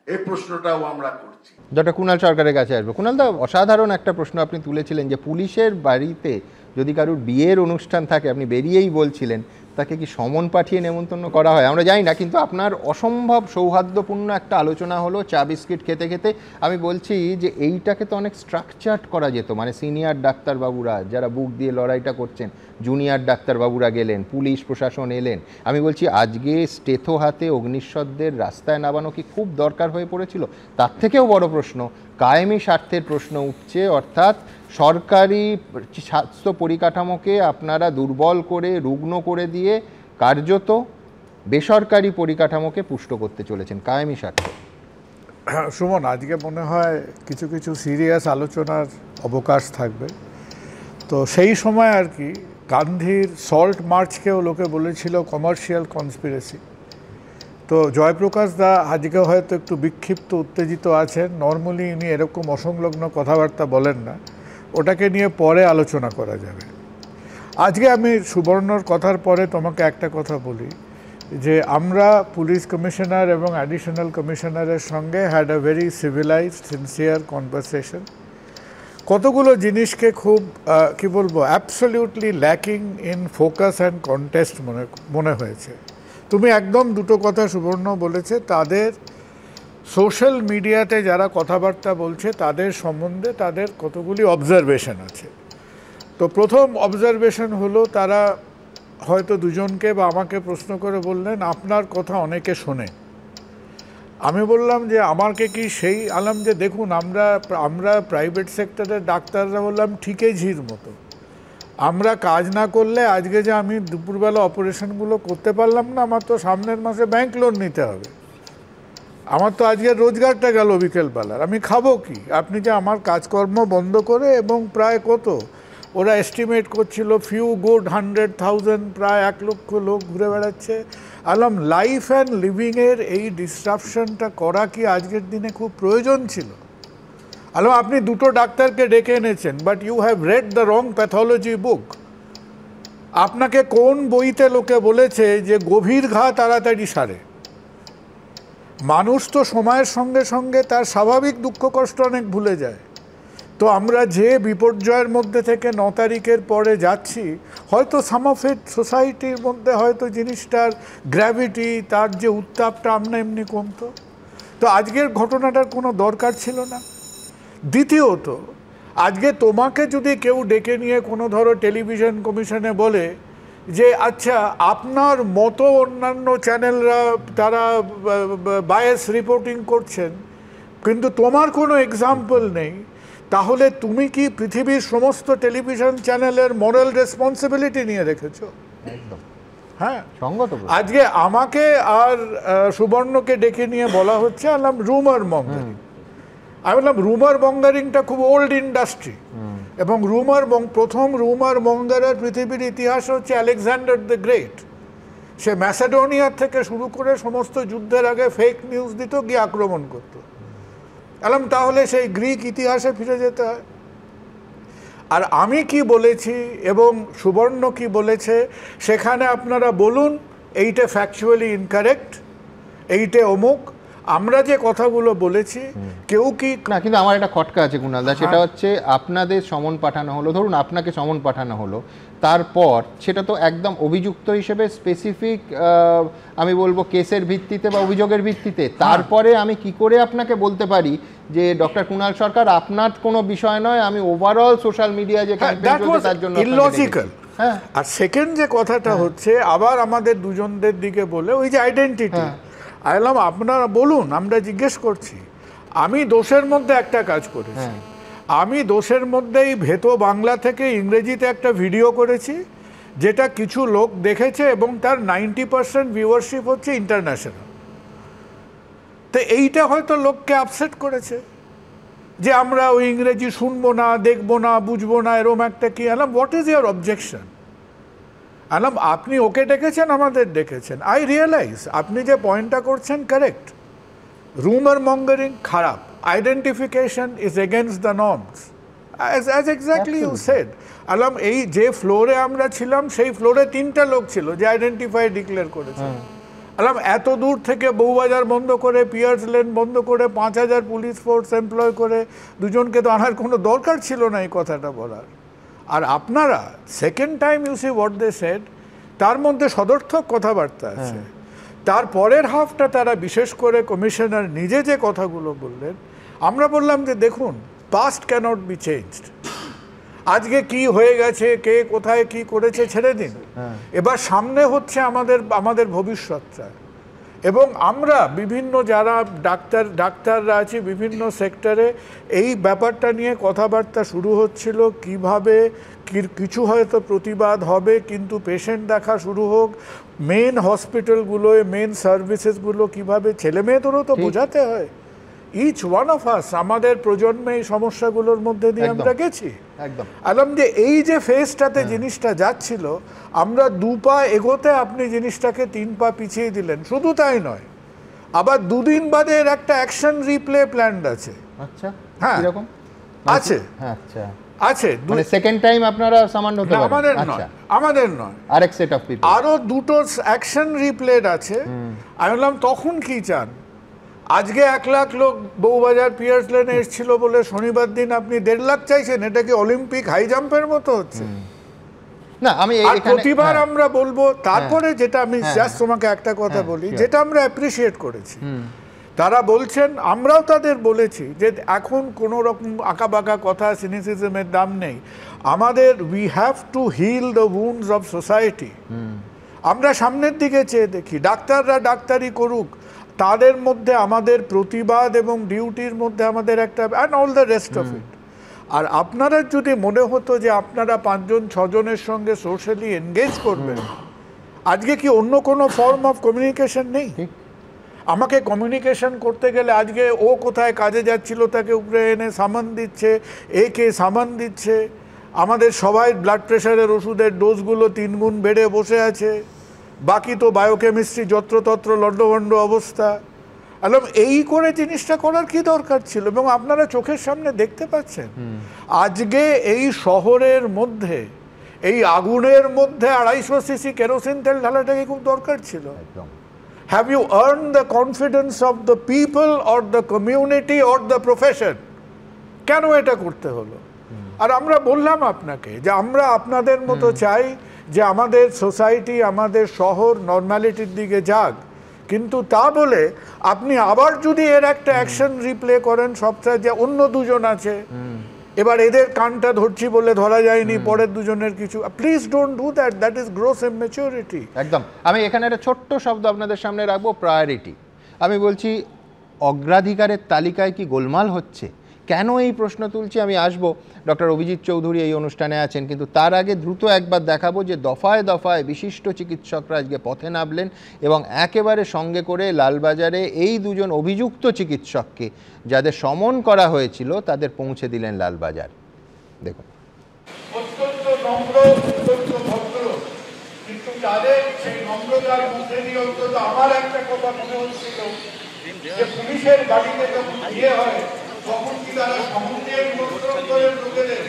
এই প্রশ্নটাও আমরা করছি। ডক্টর কুণাল সরকারের কাছে আসবো। কুণাল দা, অসাধারণ একটা প্রশ্ন আপনি তুলেছিলেন যে পুলিশের বাড়িতে যদি কারোর বিয়ের অনুষ্ঠান থাকে, আপনি বেরিয়েই বলছিলেন তাকে কি সমন পাঠিয়ে নেমন্তন্ন করা হয়? আমরা জানি না, কিন্তু আপনার অসম্ভব সৌহার্দ্যপূর্ণ একটা আলোচনা হলো চা বিস্কিট খেতে খেতে। আমি বলছি যে এইটাকে তো অনেক স্ট্রাকচার্ড করা যেত, মানে সিনিয়র ডাক্তারবাবুরা যারা বুক দিয়ে লড়াইটা করছেন, জুনিয়র ডাক্তারবাবুরা গেলেন, পুলিশ প্রশাসন এলেন। আমি বলছি আজকে স্টেথো হাতে অগ্নিশ্বরদের রাস্তায় নামানো কি খুব দরকার হয়ে পড়েছিল? তার থেকেও বড় প্রশ্ন, কায়েমি স্বার্থের প্রশ্ন উঠছে, অর্থাৎ সরকারি স্বাস্থ্য পরিকাঠামোকে আপনারা দুর্বল করে, রুগ্ন করে দিয়ে কার্যত বেসরকারি পরিকাঠামোকে পুষ্ট করতে চলেছেন, কায়েমি স্বার্থ। সুমন, আজকে মনে হয় কিছু কিছু সিরিয়াস আলোচনার অবকাশ থাকবে। তো সেই সময় আর কি গান্ধীর সল্ট মার্চকেও লোকে বলেছিল কমার্শিয়াল কনস্পিরেসি। তো জয়প্রকাশ দা আজকে হয়তো একটু বিক্ষিপ্ত, উত্তেজিত আছেন। নর্মালি উনি এরকম অসংলগ্ন কথাবার্তা বলেন না, ওটাকে নিয়ে পরে আলোচনা করা যাবে। আজকে আমি সুবর্ণর কথার পরে তোমাকে একটা কথা বলি যে আমরা পুলিশ কমিশনার এবং অ্যাডিশনাল কমিশনারের সঙ্গে had a very civilised sincere conversation. কতগুলো জিনিসকে খুব কি বলবো absolutely lacking in focus and contest মনে হয়েছে। তুমি একদম দুটো কথা সুবর্ণ বলেছে, তাদের সোশ্যাল মিডিয়াতে যারা কথাবার্তা বলছে তাদের সম্বন্ধে তাদের কতগুলি অবজারভেশন আছে। তো প্রথম অবজারভেশন হলো তারা হয়তো দুজনকে বা আমাকে প্রশ্ন করে বললেন আপনার কথা অনেকে শোনে। আমি বললাম যে আমাকে কি সেই আলাম যে দেখুন আমরা প্রাইভেট সেক্টরের ডাক্তাররা বললাম ঠিকই ঝির মতো, আমরা কাজ না করলে আজকে যে আমি দুপুরবেলা অপারেশনগুলো করতে পারলাম না, আমার তো সামনের মাসে ব্যাংক লোন নিতে হবে, আমার তো আজকের রোজগারটা গেল বিকেলবেলার, আমি খাবো কি? আপনি যে আমার কাজকর্ম বন্ধ করে এবং প্রায় কত ওরা এস্টিমেট করছিল ফিউ গুড 100,000 প্রায় 1 লক্ষ লোক ঘুরে বেড়াচ্ছে। আলাম লাইফ অ্যান্ড লিভিংয়ের এই ডিসরাপশনটা করা কি আজকের দিনে খুব প্রয়োজন ছিল? আলাম আপনি দুটো ডাক্তারকে ডেকে এনেছেন, but you have read the wrong pathology book. আপনাকে কোন বইতে লোকে বলেছে যে গভীর ঘা তাড়াতাড়ি সারে? মানুষ তো সময়ের সঙ্গে সঙ্গে তার স্বাভাবিক দুঃখ কষ্ট অনেক ভুলে যায়। তো আমরা যে বিপর্যয়ের মধ্যে থেকে 9 তারিখের পরে যাচ্ছি, হয়তো সাম অফ ইট সোসাইটির মধ্যে হয়তো জিনিসটার গ্র্যাভিটি, তার যে উত্তাপটা আমরা এমনি কমতো। তো আজকের ঘটনাটার কোনো দরকার ছিল না। দ্বিতীয়ত, আজকে তোমাকে যদি কেউ ডেকে নিয়ে কোনো ধরো টেলিভিশন কমিশনে বলে যে আচ্ছা আপনার মতো অন্যান্য চ্যানেলরা তারা বায়াস রিপোর্টিং করছেন কিন্তু তোমার কোনো এক্সাম্পল নেই, তাহলে তুমি কি পৃথিবীর সমস্ত টেলিভিশন চ্যানেলের মোরাল রেসপন্সিবিলিটি নিয়ে রেখেছো? হ্যাঁ, আজকে আমাকে আর সুবর্ণকে ডেকে নিয়ে বলা হচ্ছে আলাম রুমার মঙ্গারিং। আমি বললাম রুমার মঙ্গারিংটা খুব ওল্ড ইন্ডাস্ট্রি, এবং প্রথম রুমার মঙ্গারের পৃথিবীর ইতিহাস হচ্ছে আলেকজান্ডার দ্য গ্রেট। সে ম্যাসেডোনিয়ার থেকে শুরু করে সমস্ত যুদ্ধের আগে ফেক নিউজ দিত, গিয়ে আক্রমণ করত। আলাম তাহলে সেই গ্রিক ইতিহাসে ফিরে যেতে হয়। আর আমি কি বলেছি এবং সুবর্ণ কি বলেছে সেখানে আপনারা বলুন এইটা ফ্যাকচুয়ালি ইনকারেক্ট, এইটা অমুক। আমরা যে কথাগুলো বলেছি কেউ কি না, কিন্তু আমার একটা খটকা আছে কুণালদা, সেটা হচ্ছে আপনাদের সমন পাঠানো হলো, ধরুন আপনাকে সমন পাঠানো হলো, তারপর সেটা তো একদম অভিযুক্ত হিসেবে স্পেসিফিক আমি বলবো কেসের ভিত্তিতে বা অভিযোগের ভিত্তিতে, তারপরে আমি কি করে আপনাকে বলতে পারি যে ডক্টর কুণাল সরকার আপনার কোনো বিষয় নয়, আমি ওভারঅল সোশ্যাল মিডিয়া যে ক্যাম্পেইন চলছে তার জন্য ইললজিক্যাল। আর সেকেন্ড যে কথাটা হচ্ছে আবার আমাদের দুজনদের দিকে বলে ওই যে আইডেন্টিটি, আইলাম আপনারা বলুন, আমরা জিজ্ঞেস করছি। আমি দোষের মধ্যে একটা কাজ করেছি, আমি দোষের মধ্যেই ভেতো বাংলা থেকে ইংরেজিতে একটা ভিডিও করেছি যেটা কিছু লোক দেখেছে এবং তার 90% ভিউয়ারশিপ হচ্ছে ইন্টারন্যাশনাল। তো এইটা হয়তো লোককে আপসেট করেছে যে আমরা ওই ইংরেজি শুনবো না, দেখবো না, বুঝবো না, এরকম একটা কি। আলাম হোয়াট ইজ ইয়োর অবজেকশন? আলাম আপনি ওকে ডেকেছেন, আমাদের ডেকেছেন, আই রিয়েলাইজ আপনি যে পয়েন্টটা করছেন কারেক্ট। রুমার মঙ্গারিং খারাপ, identification is against the norms, as exactly you said. আলাম এই যে ফ্লোরে আমরা ছিলাম সেই ফ্লোরে 3টা লোক ছিল যে আইডেন্টিফাই ডিক্লেয়ার করেছে। আলাম এত দূর থেকে বউবাজার বন্ধ করে, পিয়ার্স লেন বন্ধ করে, 5000 পুলিশ ফোর্স এমপ্লয় করে দুজনকে তো আনার কোনো দরকার ছিল না এই কথাটা বলার। আর আপনারা second time you see what they said, তার মধ্যে সদর্থক কথাবার্তা আছে। তারপরের হাফটা তারা বিশেষ করে কমিশনার নিজে যে কথাগুলো বললেন, আমরা বললাম যে দেখুন পাস্ট ক্যানট বি চেঞ্জড। আজকে কি হয়ে গেছে, কে কোথায় কি করেছে ছেড়ে দিন, এবার সামনে হচ্ছে আমাদের ভবিষ্যৎটা। এবং আমরা বিভিন্ন যারা ডাক্তাররা আছি বিভিন্ন সেক্টরে এই ব্যাপারটা নিয়ে কথাবার্তা শুরু হচ্ছিল, কিভাবে কিছু হয়তো প্রতিবাদ হবে কিন্তু পেশেন্ট দেখা শুরু হোক, মেন হসপিটালগুলোয় মেন সার্ভিসেসগুলো কীভাবে ছেলে মেয়েদেরও তো বোঝাতে হয়। ইচ ওয়ান অফ আস আমাদের প্রজন্মে এই সমস্যাগুলোর মধ্যে দিয়ে আমরা গেছি। আলাম যে এই যে ফেজটাতে জিনিসটা যাচ্ছিল, আমরা 2 পা এগোতে আপনি জিনিসটাকে 3 পা পিছিয়ে দিলেন। শুধু তাই নয়, আবার 2 দিন বাদে এর একটা অ্যাকশন রিপ্লে প্ল্যান্ড আছে। আচ্ছা, হ্যাঁ এরকম আছে। আচ্ছা, আছে, মানে সেকেন্ড টাইম আপনারা সামান হতে পারেন? আমাদের নয়, আমাদের নয়, আরেক সেট অফ পিপল, আরো দুটো অ্যাকশন রিপ্লেড আছে। আমি বললাম তখন কি চান? আজকে 1 লাখ লোক বউবাজার পিয়ার্স লেনে এসেছিল বলে শনিবার দিন আপনি 1.5 লাখ চাইছেন? এটা কি অলিম্পিক হাই জাম্পের মতো হচ্ছে? না, আমি প্রতিবার আমরা বলবো। তারপরে যেটা আমি জাস্ট তোমাকে একটা কথা বলি, যেটা আমরা অ্যাপ্রিসিয়েট করেছি, তারা বলছেন, আমরাও তাদের বলেছি যে এখন কোনো রকম আঁকাবাঁকা কথা সিনিসিজমের দাম নেই, আমাদের we have to heal the wounds of society. আমরা সামনের দিকে চেয়ে দেখি, ডাক্তাররা ডাক্তারি করুক, তাদের মধ্যে আমাদের প্রতিবাদ এবং ডিউটির মধ্যে আমাদের একটা, and all the rest of it. আর আপনারা যদি মনে হতো যে আপনারা 5 জন 6 জনের সঙ্গে সোশ্যালি এনগেজ করবেন, আজকে কি অন্য কোনো ফর্ম অফ কমিউনিকেশন নেই? আমাকে কমিউনিকেশন করতে গেলে আজকে ও কোথায় কাজে যাচ্ছিল তাকে উপরে এনে সামান দিচ্ছে, একে সামান দিচ্ছে, আমাদের সবাই ব্লাড প্রেশারের ওষুধের ডোজগুলো 3 গুণ বেড়ে বসে আছে, বাকি তো বায়োকেমিস্ট্রি যত্রতত্র লণ্ডভণ্ড অবস্থা। আলম, এই করে জিনিসটা করার কি দরকার ছিল? এবং আপনারা চোখের সামনে দেখতে পাচ্ছেন আজকে এই শহরের মধ্যে, এই আগুনের মধ্যে 250 সিসি কেরোসিন তেল ঢালাটা কি খুব দরকার ছিল? Have you earn the confidence of the people or the community or the profession? কেন এটা করতে হলো? আর আমরা বললাম আপনাকে যে আমরা আপনাদের মতো চাই যে আমাদের সোসাইটি, আমাদের শহর নর্মালিটির দিকে যাক, কিন্তু তা বলে আপনি আবার যদি এর একটা অ্যাকশন রিপ্লে করেন, সবটা যে অন্য 2 জন আছে, এবার এদের কানটা ধরছি বলে ধরা যায়নি, পরের 2 জনের কিছু, please don't do that, that is gross immaturity. একদম। আমি এখানে একটা ছোট্ট শব্দ আপনাদের সামনে রাখবো, প্রায়োরিটি। আমি বলছি অগ্রাধিকারের তালিকায় কি গোলমাল হচ্ছে? কেন এই প্রশ্ন তুলছি আমি আসবো, ডক্টর অভিজিৎ চৌধুরী এই অনুষ্ঠানে আছেন, কিন্তু তার আগে দ্রুত একবার দেখাবো যে দফায় দফায় বিশিষ্ট চিকিৎসকরা আজকে পথে নামলেন এবং একেবারে সঙ্গে করে লালবাজারে এই 2 জন অভিযুক্ত চিকিৎসককে, যাদের সমন করা হয়েছিল, তাদের পৌঁছে দিলেন লালবাজার। দেখুন, অত্যন্ত নম্র, অত্যন্ত ভদ্র, কিন্তু তাদের সেই নম্রতার মধ্যে দিয়ে অন্তত আমার একটা কথা মনে হচ্ছিল যে পুলিশের বাড়িতে যখন বিয়ে হয় তখন কি তারা সমুদ্রের নিমন্ত্রণ করেন লোকেদের,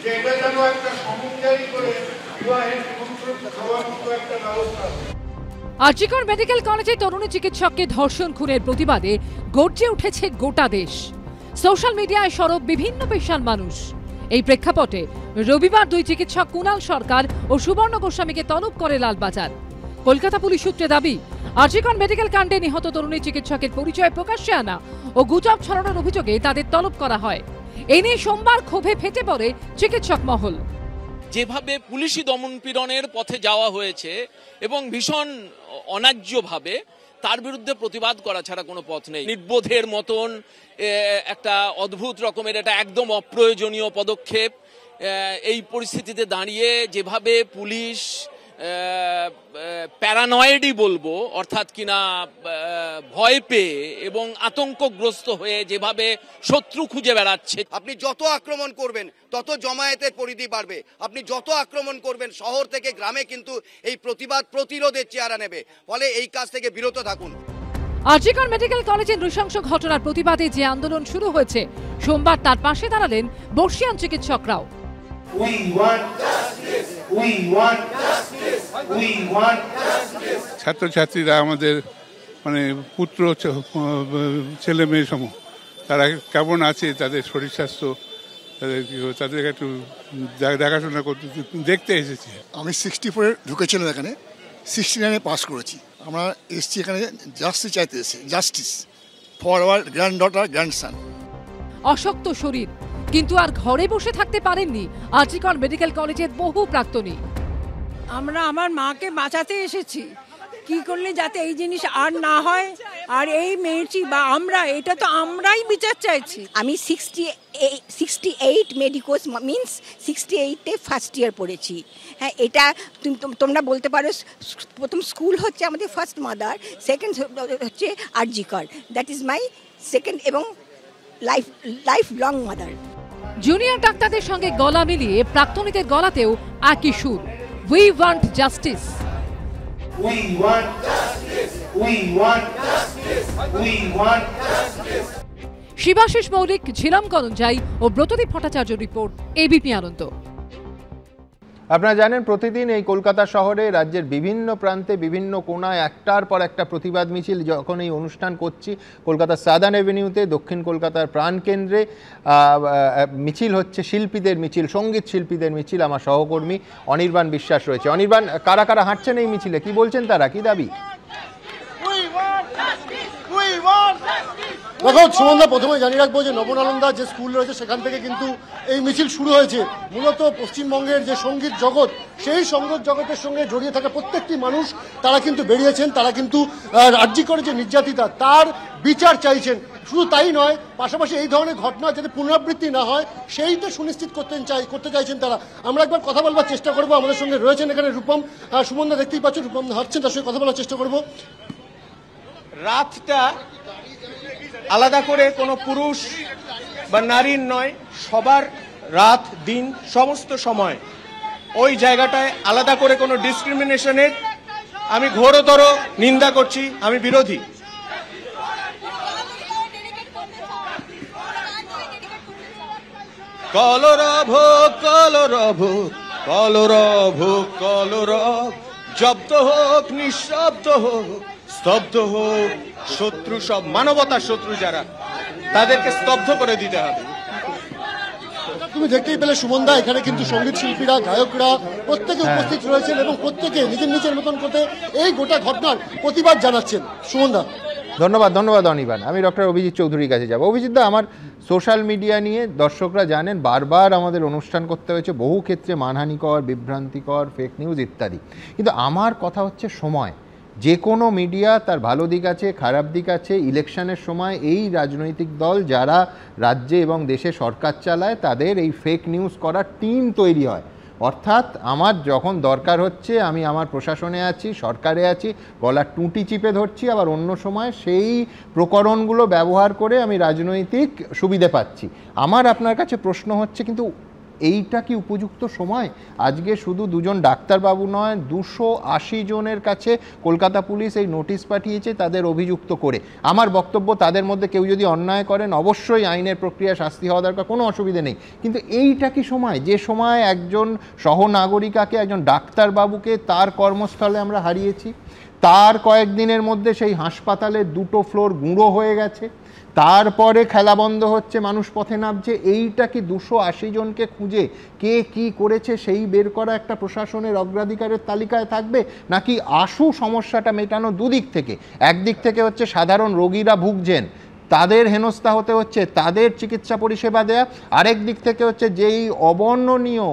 যে এটা যেন একটা সমুদ্রারি করে বিবাহের নিমন্ত্রণ খাওয়ার মতো একটা ব্যবস্থা। আরজিকর মেডিকেল কলেজে তরুণী চিকিৎসককে ধর্ষণ খুনের প্রতিবাদে গর্জে উঠেছে গোটা দেশ। সোশ্যাল মিডিয়ায় সরব বিভিন্ন পেশার মানুষ। এই প্রেক্ষাপটে রবিবার 2 চিকিৎসক কুণাল সরকার ও সুবর্ণ গোস্বামীকে তলব করে লালবাজার। কলকাতা পুলিশ সূত্রে দাবি, আরজিকর মেডিকেল কাণ্ডে নিহত তরুণী চিকিৎসকের পরিচয় প্রকাশ্যে আনা ও গুজব ছড়ানোর অভিযোগে তাদের তলব করা হয়। এ নিয়ে সোমবার ক্ষোভে ফেটে পড়ে চিকিৎসক মহল। যেভাবে পুলিশি দমনপীড়নের পথে যাওয়া হয়েছে এবং ভীষণ অন্যায্যভাবে, তার বিরুদ্ধে প্রতিবাদ করা ছাড়া কোনো পথ নেই। নির্বোধের মতন একটা অদ্ভুত রকমের, এটা একদম অপ্রয়োজনীয় পদক্ষেপ। এই পরিস্থিতিতে দাঁড়িয়ে যেভাবে পুলিশ প্যারানয়েডই বলবো, অর্থাৎ কিনা ভয় পেয়ে এবং আতঙ্কগ্রস্ত হয়ে যেভাবে শত্রু খুঁজে বেড়াচ্ছে। আপনি যত আক্রমণ করবেন তত জমায়েতের পরিধি বাড়বে, আপনি যত আক্রমণ করবেন শহর থেকে গ্রামে কিন্তু এই প্রতিবাদ প্রতিরোধের চেহারা নেবে, ফলে এই কাজ থেকে বিরত থাকুন। আরজিকর মেডিকেল কলেজের নৃশংস ঘটনার প্রতিবাদে যে আন্দোলন শুরু হয়েছে, সোমবার তার পাশে দাঁড়ালেন বর্ষিয়ান চিকিৎসকরাও। ছাত্রছাত্রীরা আমাদের মানে পুত্র ছেলে মেয়ে সমূহ, তারা কেমন আছে, তাদের শরীর স্বাস্থ্য, তাদেরকে একটু দেখাশোনা করতে দেখতে এসেছি। আমি 64 ঢুকেছিলাম এখানে, 69 পাস করেছি। আমরা এসছি এখানে জাস্টিস চাইতে এসেছি, justice for our granddaughter grandson. অশক্ত শরীর, কিন্তু আর ঘরে বসে থাকতে পারেননি আরজিকর মেডিকেল কলেজের বহু প্রাক্তনী। আমরা আমার মাকে বাঁচাতে এসেছি, কি করলে যাতে এই জিনিস আর না হয়, আর এই মেয়েটি বা আমরা, এটা তো আমরাই বিচার চাইছি। আমি 68 মেডিকোস মিনস 68-এ ফার্স্ট ইয়ার পড়েছি। হ্যাঁ, এটা তোমরা বলতে পারো প্রথম স্কুল হচ্ছে আমাদের ফার্স্ট মাদার, সেকেন্ড হচ্ছে RG Kar, that is my second এবং লাইফ লং মাদার। জুনিয়র ডাক্তারদের সঙ্গে গলা মিলিয়ে প্রাক্তনীদের গলাতেও একই সুর, we want justice. Shibashis Moulik, Jhilam কলঞ্জাই ও ব্রতদীপ ভট্টাচার্য রিপোর্ট, এবিপি আনন্দ। আপনারা জানেন প্রতিদিন এই কলকাতা শহরে রাজ্যের বিভিন্ন প্রান্তে বিভিন্ন কোণায় একটার পর একটা প্রতিবাদ মিছিল যখন এই অনুষ্ঠান করছি, কলকাতার সাদার্ন এভিনিউতে দক্ষিণ কলকাতার প্রাণকেন্দ্রে মিছিল হচ্ছে, শিল্পীদের মিছিল, সঙ্গীত শিল্পীদের মিছিল। আমার সহকর্মী অনির্বাণ বিশ্বাস রয়েছে। অনির্বাণ, কারা কারা হাঁটছেন এই মিছিলে, কি বলছেন তারা, কি দাবি? দেখো সুমনদা, প্রথমে জানিয়ে রাখবো যে নবনানন্দা যে স্কুল রয়েছে সেখান থেকে কিন্তু এই মিছিল শুরু হয়েছে। মূলত পশ্চিমবঙ্গের যে সঙ্গীত জগৎ, সেই সঙ্গীত জগতের সঙ্গে জড়িয়ে থাকা প্রত্যেকটি মানুষ তারা কিন্তু বেরিয়েছেন, তারা কিন্তু আরজি করে যে নির্যাতিতা তার বিচার চাইছেন। শুধু তাই নয়, পাশাপাশি এই ধরনের ঘটনা যাতে পুনরাবৃত্তি না হয় সেইটা সুনিশ্চিত করতে চাইছেন তারা। আমরা একবার কথা বলবার চেষ্টা করবো, আমাদের সঙ্গে রয়েছেন এখানে রূপম। সুমনদা দেখতেই পাচ্ছেন, রূপম হাঁটছেন, তার সঙ্গে কথা বলার চেষ্টা করবো। রাতটা আলাদা করে কোনো পুরুষ বা নারীর নয়, সবার রাত দিন সমস্ত সময় ওই জায়গাটায় আলাদা করে কোনো ডিসক্রিমিনেশনের আমি ঘোরতর নিন্দা করছি, আমি বিরোধী। কলরভ কলরভ কলরভ কলরভ, জব্দ হোক নিঃশব্দ হোক, স্তব্ধ হোক শত্রু সব, মানবতার শত্রু যারা, তাদেরকে স্তব্ধ করে দিতে হবে। তুমি দেখতেই পেলে সুমনদা, এখানে কিন্তু সঙ্গীত শিল্পীরা, গায়করা প্রত্যেকে উপস্থিত রয়েছেন এবং প্রত্যেকে নিজের নিজের মতন করতে এই গোটা ঘটনার প্রতিবাদ জানাচ্ছেন। সুমনদা, ধন্যবাদ অনির্বাণ। আমি ডক্টর অভিজিৎ চৌধুরীর কাছে যাব। অভিজিৎ দা, আমার সোশ্যাল মিডিয়া নিয়ে দর্শকরা জানেন বারবার আমাদের অনুষ্ঠান করতে হয়েছে, বহু ক্ষেত্রে মানহানিকর, বিভ্রান্তিকর, ফেক নিউজ ইত্যাদি। কিন্তু আমার কথা হচ্ছে সময়। যে কোনো মিডিয়া তার ভালো দিক আছে, খারাপ দিক আছে। ইলেকশনের সময় এই রাজনৈতিক দল যারা রাজ্যে এবং দেশে সরকার চালায়, তাদের এই ফেক নিউজ করার টিম তৈরি হয়। অর্থাৎ আমার যখন দরকার হচ্ছে আমি আমার প্রশাসনে আছি, সরকারে আছি, গলার টুঁটি চিপে ধরছি, আবার অন্য সময় সেই প্রকরণগুলো ব্যবহার করে আমি রাজনৈতিক সুবিধে পাচ্ছি। আমার আপনার কাছে প্রশ্ন হচ্ছে, কিন্তু এইটা কি উপযুক্ত সময়? আজকে শুধু দুজন ডাক্তারবাবু নয়, 280 জনের কাছে কলকাতা পুলিশ এই নোটিশ পাঠিয়েছে তাদের অভিযুক্ত করে। আমার বক্তব্য, তাদের মধ্যে কেউ যদি অন্যায় করেন অবশ্যই আইনের প্রক্রিয়া শাস্তি হওয়া দরকার, কোনো অসুবিধে নেই। কিন্তু এইটা কি সময়, যে সময় একজন সহনাগরিকাকে, একজন ডাক্তারবাবুকে তার কর্মস্থলে আমরা হারিয়েছি, তার কয়েকদিনের মধ্যে সেই হাসপাতালে 2টো ফ্লোর গুঁড়ো হয়ে গেছে, তারপরে খেলা বন্ধ হচ্ছে, মানুষ পথে নামছে। এইটা কি 280 জনকে খুঁজে কে কি করেছে সেই বের করা একটা প্রশাসনের অগ্রাধিকারের তালিকায় থাকবে? নাকি আশু সমস্যাটা মেটানো দুদিক থেকে? একদিক থেকে হচ্ছে সাধারণ রোগীরা ভুগছেন, তাদের হেনস্থা হতে হচ্ছে, তাদের চিকিৎসা পরিষেবা দেয়া, আরেক দিক থেকে হচ্ছে যেই অবর্ণনীয়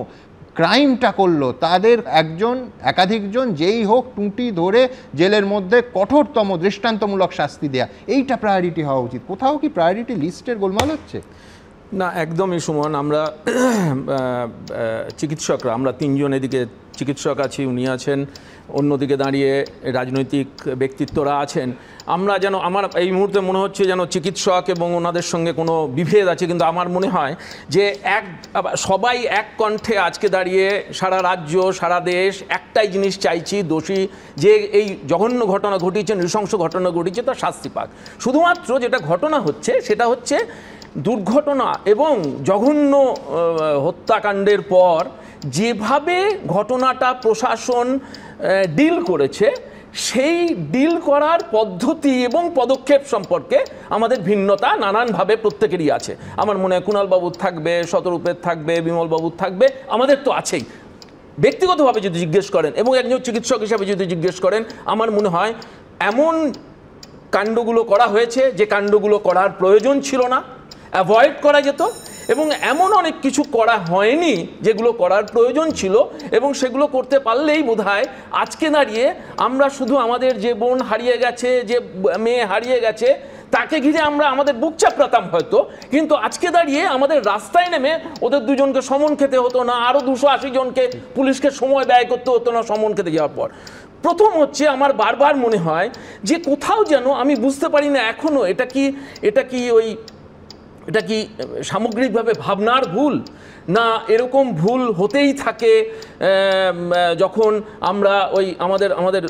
ক্রাইমটা করলো তাদের একাধিকজন যেই হোক টুঁটি ধরে জেলের মধ্যে কঠোরতম দৃষ্টান্তমূলক শাস্তি দেয়া, এইটা প্রায়োরিটি হওয়া উচিত। কোথাও কি প্রায়োরিটি লিস্টের গোলমাল হচ্ছে? না, একদমই সুমন। আমরা চিকিৎসকরা, আমরা 3 জন এদিকে চিকিৎসক আছি, উনি আছেন, অন্যদিকে দাঁড়িয়ে রাজনৈতিক ব্যক্তিত্বরা আছেন। আমরা যেন, আমার এই মুহূর্তে মনে হচ্ছে যেন চিকিৎসক এবং ওনাদের সঙ্গে কোনো বিভেদ আছে, কিন্তু আমার মনে হয় যে সবাই এক কণ্ঠে আজকে দাঁড়িয়ে সারা রাজ্য, সারা দেশ একটাই জিনিস চাইছি, দোষী যে এই জঘন্য ঘটনা ঘটিয়েছে, নৃশংস ঘটনা ঘটিয়েছে, তার শাস্তি পাক। শুধুমাত্র যেটা ঘটনা হচ্ছে সেটা হচ্ছে দুর্ঘটনা এবং জঘন্য হত্যাকাণ্ডের পর যেভাবে ঘটনাটা প্রশাসন ডিল করেছে, সেই ডিল করার পদ্ধতি এবং পদক্ষেপ সম্পর্কে আমাদের ভিন্নতা নানানভাবে প্রত্যেকেরই আছে। আমার মনে হয় কুণালবাবুর থাকবে, শতরূপের থাকবে, বিমলবাবুর থাকবে, আমাদের তো আছেই। ব্যক্তিগতভাবে যদি জিজ্ঞেস করেন এবং একজন চিকিৎসক হিসাবে যদি জিজ্ঞেস করেন, আমার মনে হয় এমন কাণ্ডগুলো করা হয়েছে যে কাণ্ডগুলো করার প্রয়োজন ছিল না, অ্যাভয়েড করা যেত, এবং এমন অনেক কিছু করা হয়নি যেগুলো করার প্রয়োজন ছিল, এবং সেগুলো করতে পারলেই বোধহয় আজকে দাঁড়িয়ে আমরা শুধু আমাদের যে বোন হারিয়ে গেছে, যে মেয়ে হারিয়ে গেছে, তাকে ঘিরে আমরা আমাদের বুক চাপড়াতাম হয়তো, কিন্তু আজকে দাঁড়িয়ে আমাদের রাস্তায় নেমে ওদের 2 জনকে সমন খেতে হতো না, আরও 280 জনকে পুলিশকে সময় ব্যয় করতে হতো না সমন খেতে যাওয়ার পর। প্রথম হচ্ছে, আমার বারবার মনে হয় যে কোথাও যেন আমি বুঝতে পারি না এখনও এটা কি সামগ্রিকভাবে ভাবনার ভুল, না এরকম ভুল হতেই থাকে যখন আমরা ওই আমাদের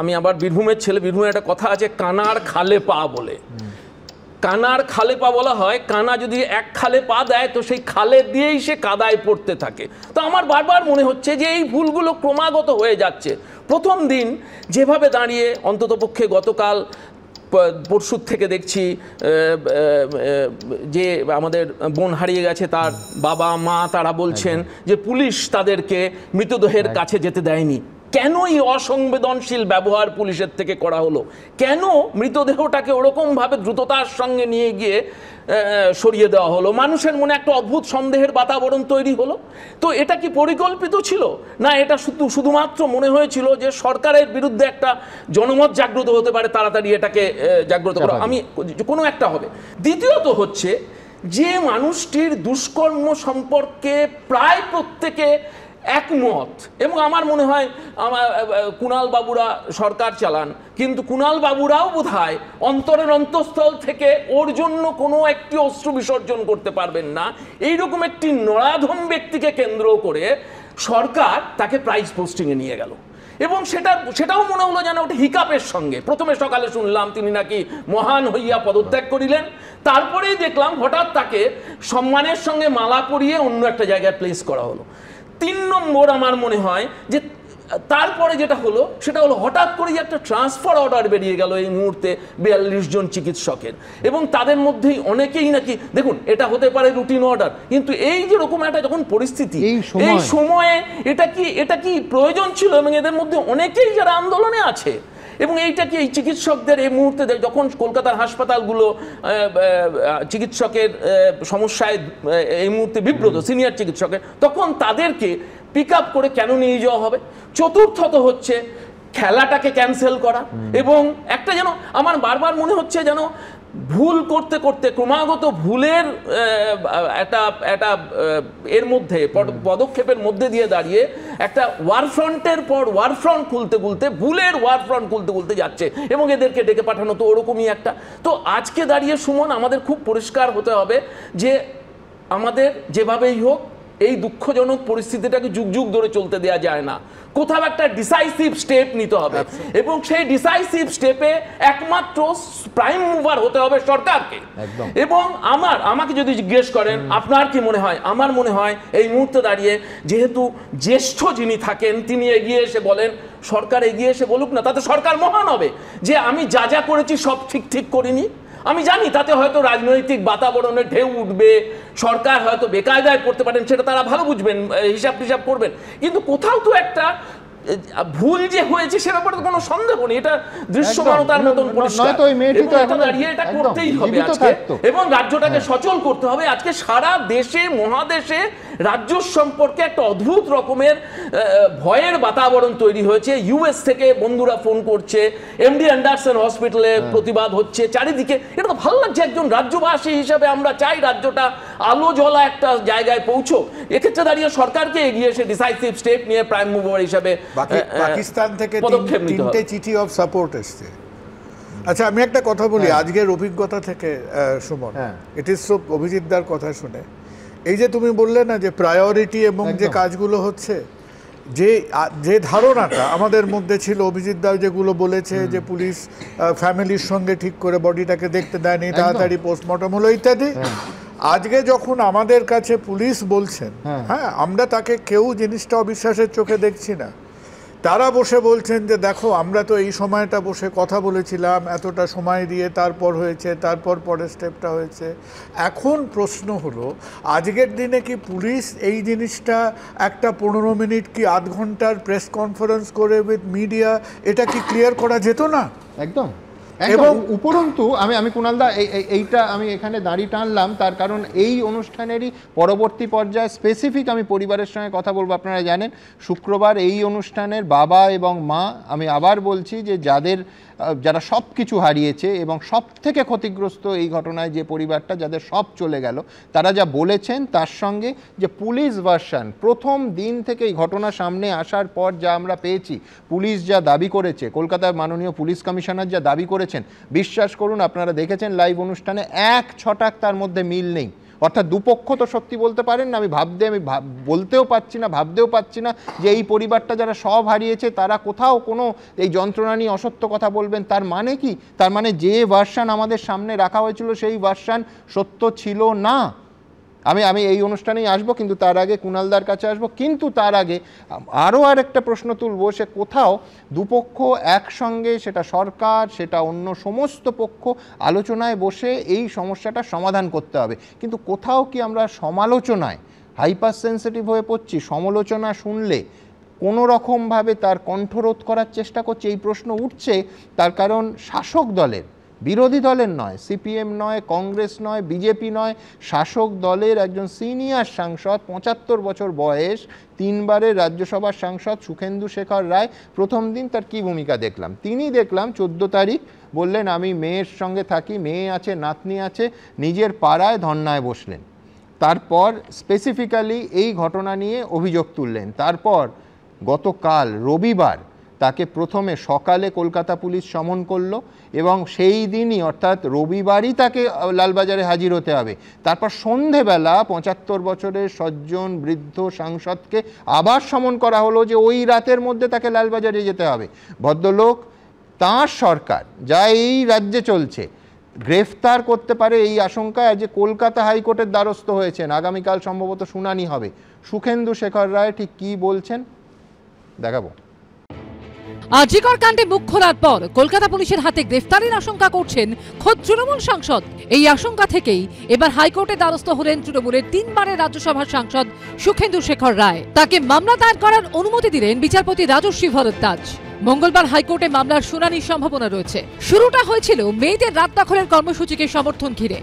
আমি আবার বীরভূমের ছেলে, বীরভূমের একটা কথা আছে কানার খালে পা বলে। কানার খালে পা বলা হয়, কানা যদি এক খালে পা দেয় তো সেই খালে দিয়েই সে কাদায় পড়তে থাকে। তো আমার বারবার মনে হচ্ছে যে এই ভুলগুলো ক্রমাগত হয়ে যাচ্ছে। প্রথম দিন যেভাবে দাঁড়িয়ে অন্ততপক্ষে গতকাল পরশুর থেকে দেখছি যে আমাদের বোন হারিয়ে গেছে তার বাবা মা তারা বলছেন যে পুলিশ তাদেরকে মৃতদেহের কাছে যেতে দেয়নি। কেন এই অসংবেদনশীল ব্যবহার পুলিশের থেকে করা হলো? কেন মৃতদেহটাকে ওরকমভাবে দ্রুততার সঙ্গে নিয়ে গিয়ে সরিয়ে দেওয়া হলো? মানুষের মনে একটা অদ্ভুত সন্দেহের বাতাবরণ তৈরি হলো। তো এটা কি পরিকল্পিত ছিল, না এটা শুধুমাত্র মনে হয়েছিল যে সরকারের বিরুদ্ধে একটা জনমত জাগ্রত হতে পারে, তাড়াতাড়ি এটাকে জাগ্রত করা আমি কোনো একটা হবে? দ্বিতীয়ত হচ্ছে যে মানুষটির দুষ্কর্ম সম্পর্কে প্রায় প্রত্যেকে একমত, এবং আমার মনে হয় কুণাল বাবুরা সরকার চালান, কিন্তু কুণাল বাবুরাও বোধহয় অন্তরের অন্তঃস্থল থেকে ওর জন্য কোনো একটি অশ্রু বিসর্জন করতে পারবেন না। এইরকম একটি নরাধম ব্যক্তিকে কেন্দ্র করে সরকার তাকে প্রাইজ পোস্টিংয়ে নিয়ে গেল, এবং সেটাও মনে হলো যেন ওটা হিকাপের সঙ্গে। প্রথমে সকালে শুনলাম তিনি নাকি মহান হইয়া পদত্যাগ করিলেন, তারপরেই দেখলাম হঠাৎ তাকে সম্মানের সঙ্গে মালা পরিয়ে অন্য একটা জায়গায় প্লেস করা হলো। 3 নম্বর আমার মনে হয় যে তারপরে যেটা হলো সেটা হলো হঠাৎ করে একটা ট্রান্সফার অর্ডার বেরিয়ে গেল এই মুহূর্তে 42 জন চিকিৎসকের, এবং তাদের মধ্যেই অনেকেই নাকি, দেখুন এটা হতে পারে রুটিন অর্ডার, কিন্তু এই যে রকম একটা যখন পরিস্থিতি এই সময়ে এটা কি প্রয়োজন ছিল? এবং এদের মধ্যে অনেকেই যারা আন্দোলনে আছে, এবং এইটা কি এই চিকিৎসকদের এই মুহূর্তে যখন কলকাতার হাসপাতালগুলো চিকিৎসকের সমস্যায় এই মুহূর্তে বিব্রত, সিনিয়র চিকিৎসকের, তখন তাদেরকে পিক আপ করে কেন নিয়ে যাওয়া হবে? চতুর্থত হচ্ছে খেলাটাকে ক্যান্সেল করা, এবং একটা যেন আমার বারবার মনে হচ্ছে যেন ভুল করতে করতে ক্রমাগত ভুলের একটা এর মধ্যে পদক্ষেপের মধ্যে দিয়ে দাঁড়িয়ে একটা ওয়ারফ্রন্টের পর ওয়ারফ্রন্ট খুলতে খুলতে ভুলের ওয়ারফ্রন্ট খুলতে খুলতে যাচ্ছে, এবং এদেরকে ডেকে পাঠানো তো ওরকমই একটা। তো আজকে দাঁড়িয়ে সুমন আমাদের খুব পরিষ্কার হতে হবে যে আমাদের যেভাবেই হোক এই দুঃখজনক পরিস্থিতিটাকে যুগ যুগ ধরে চলতে দেওয়া যায় না, কোথাও একটা ডিসাইসিভ স্টেপ নিতে হবে, এবং সেই ডিসাইসিভ স্টেপে একমাত্র প্রাইম মুভার হতে হবে সরকারকে। এবং আমাকে যদি জিজ্ঞেস করেন আপনার কি মনে হয়, আমার মনে হয় এই মুহূর্তে দাঁড়িয়ে যেহেতু জ্যেষ্ঠ যিনি থাকেন তিনি এগিয়ে এসে বলেন, সরকার এগিয়ে এসে বলুক না, তাতে সরকার মহান হবে যে আমি যা যা করেছি সব ঠিক করিনি। আমি জানি তাতে হয়তো রাজনৈতিক বাতাবরণে ঢেউ উঠবে, সরকার হয়তো বেকায়দায় পড়তে পারেন, সেটা তারা ভালো বুঝবেন, হিসাব করবেন, কিন্তু কোথাও তো একটা ভুল যে হয়েছে সে ব্যাপারে কোনো সন্দেহ নেই, এটা দৃশ্যমানতার মতন পরিষ্কার, দাঁড়িয়ে এটা করতেই হবে আজকে, এবং রাজ্যটাকে সচল করতে হবে। আজকে সারা দেশে মহাদেশে রাজ্য সম্পর্কে একটা অদ্ভুত রকমের ভয়ের বাতাবরণ তৈরি হয়েছে। ইউএস থেকে বন্ধুরা ফোন করছে, এমডি অ্যান্ডারসন হসপিটালে প্রতিবাদ হচ্ছে চারিদিকে। এটা তো ভালো লাগছে, একজন রাজ্যবাসী হিসাবে আমরা চাই রাজ্যটা আলো জ্বলা একটা জায়গায় পৌঁছো। এক্ষেত্রে দাঁড়িয়ে সরকারকে এগিয়ে এসে ডিসাইসিভ স্টেপ নিয়ে প্রাইম মুভার হিসাবে পাকিস্তান থেকে 3টে চিঠি অফ সাপোর্ট এসছে। আচ্ছা আমি একটা কথা বলি আজকের অভিজ্ঞতা থেকে সুমন, ইট ইজ সো অভিজিৎদার কথা শুনে, এই যে তুমি বললে না যে প্রায়োরিটি এবং যে কাজগুলো হচ্ছে, যে ধারণাটা আমাদের মধ্যে ছিল, অভিজিৎদা যেগুলো বলেছে যে পুলিশ ফ্যামিলির সঙ্গে ঠিক করে বডিটাকে দেখতে দেয়নি, তাড়াতাড়ি পোস্টমর্টম হলো ইত্যাদি, আজকে যখন আমাদের কাছে পুলিশ বলছেন, হ্যাঁ আমরা তাকে কেউ জিনিসটা অবিশ্বাসের চোখে দেখছি না, তারা বসে বলছেন যে দেখো আমরা তো এই সময়টা বসে কথা বলেছিলাম, এতটা সময় দিয়ে তারপর হয়েছে, তারপর পরের স্টেপটা হয়েছে। এখন প্রশ্ন হলো আজকের দিনে কি পুলিশ এই জিনিসটা একটা 15 মিনিট কি আধ ঘন্টার প্রেস কনফারেন্স করে উইথ মিডিয়া এটা কি ক্লিয়ার করা যেত না? একদম। এবং উপরন্তু আমি কুণালদা এইটা আমি এখানে দাঁড়ি টানলাম, তার কারণ এই অনুষ্ঠানেরই পরবর্তী পর্যায়ে স্পেসিফিক আমি পরিবারের সঙ্গে কথা বলবো। আপনারা জানেন শুক্রবার এই অনুষ্ঠানের বাবা এবং মা, আমি আবার বলছি যে যারা সব কিছু হারিয়েছে এবং সব থেকে ক্ষতিগ্রস্ত এই ঘটনায় যে পরিবারটা যাদের সব চলে গেল, তারা যা বলেছেন তার সঙ্গে যে পুলিশ ভার্সন প্রথম দিন থেকে এই ঘটনা সামনে আসার পর যা আমরা পেয়েছি, পুলিশ যা দাবি করেছে, কলকাতার মাননীয় পুলিশ কমিশনার যা দাবি করেছেন, বিশ্বাস করুন আপনারা দেখেছেন লাইভ অনুষ্ঠানে, এক ছটাক তার মধ্যে মিল নেই। অর্থাৎ দুপক্ষ তো সত্যি বলতে পারেন না। আমি বলতেও পারছি না, ভাবতেও পারছি না যে এই পরিবারটা যারা সব হারিয়েছে তারা কোথাও কোনো এই যন্ত্রণা নিয়ে অসত্য কথা বলবেন। তার মানে কি? তার মানে যে ভার্সান আমাদের সামনে রাখা হয়েছিল সেই ভার্সান সত্য ছিল না। আমি এই অনুষ্ঠানেই আসবো, কিন্তু তার আগে কুণালদার কাছে আসবো। কিন্তু তার আগে আরও আরেকটা প্রশ্ন তুলবো, সে কোথাও দুপক্ষ একসঙ্গে, সেটা সরকার সেটা অন্য সমস্ত পক্ষ আলোচনায় বসে এই সমস্যাটা সমাধান করতে হবে, কিন্তু কোথাও কি আমরা সমালোচনায় হাইপার সেন্সিটিভ হয়ে পড়ছি? সমালোচনা শুনলে কোনো রকমভাবে তার কণ্ঠরোধ করার চেষ্টা করছে, এই প্রশ্ন উঠছে। তার কারণ শাসক দলের, বিরোধী দলের নয়, সিপিএম নয়, কংগ্রেস নয়, বিজেপি নয়, শাসক দলের একজন সিনিয়র সাংসদ, ৭৫ বছর বয়স, 3 বারের রাজ্যসভার সাংসদ সুখেন্দু শেখর রায়। প্রথম দিন তার কি ভূমিকা দেখলাম? তিনি দেখলাম 14 তারিখ বললেন আমি মেয়ের সঙ্গে থাকি, মেয়ে আছে, নাতনি আছে, নিজের পাড়ায় ধর্নায় বসলেন। তারপর স্পেসিফিক্যালি এই ঘটনা নিয়ে অভিযোগ তুললেন। তারপর গতকাল রবিবার তাকে প্রথমে সকালে কলকাতা পুলিশ সমন করলো এবং সেই দিনই অর্থাৎ রবিবারই তাকে লালবাজারে হাজির হতে হবে। তারপর সন্ধেবেলা ৭৫ বছরের সজ্জন বৃদ্ধ সাংসদকে আবার সমন করা হলো যে ওই রাতের মধ্যে তাকে লালবাজারে যেতে হবে। ভদ্রলোক, তাঁর সরকার যা এই রাজ্যে চলছে, গ্রেফতার করতে পারে এই আশঙ্কায় আজ কলকাতা হাইকোর্টের দ্বারস্থ হয়েছেন। আগামীকাল সম্ভবত শুনানি হবে। সুখেন্দু শেখর রায় ঠিক কী বলছেন দেখাবো। আজিকর কাণ্ডে মুখ খোলার পর কলকাতা পুলিশের হাতে গ্রেফতারের আশঙ্কা করছেন খোদ তৃণমূল সাংসদ। এই আশঙ্কা থেকেই এবার হাইকোর্টে দ্বারস্থ হলেন তৃণমূলের 3 বারের রাজ্যসভার সাংসদ সুখেন্দু শেখর রায়। তাকে মামলা দায়ের করার অনুমতি দিলেন বিচারপতি রাজশ্রী ভরদ্বাজ। মঙ্গলবার হাইকোর্টে মামলার শুনানির সম্ভাবনা রয়েছে। শুরুটা হয়েছিল মেয়েদের রাত দখলের কর্মসূচিকে সমর্থন ঘিরে।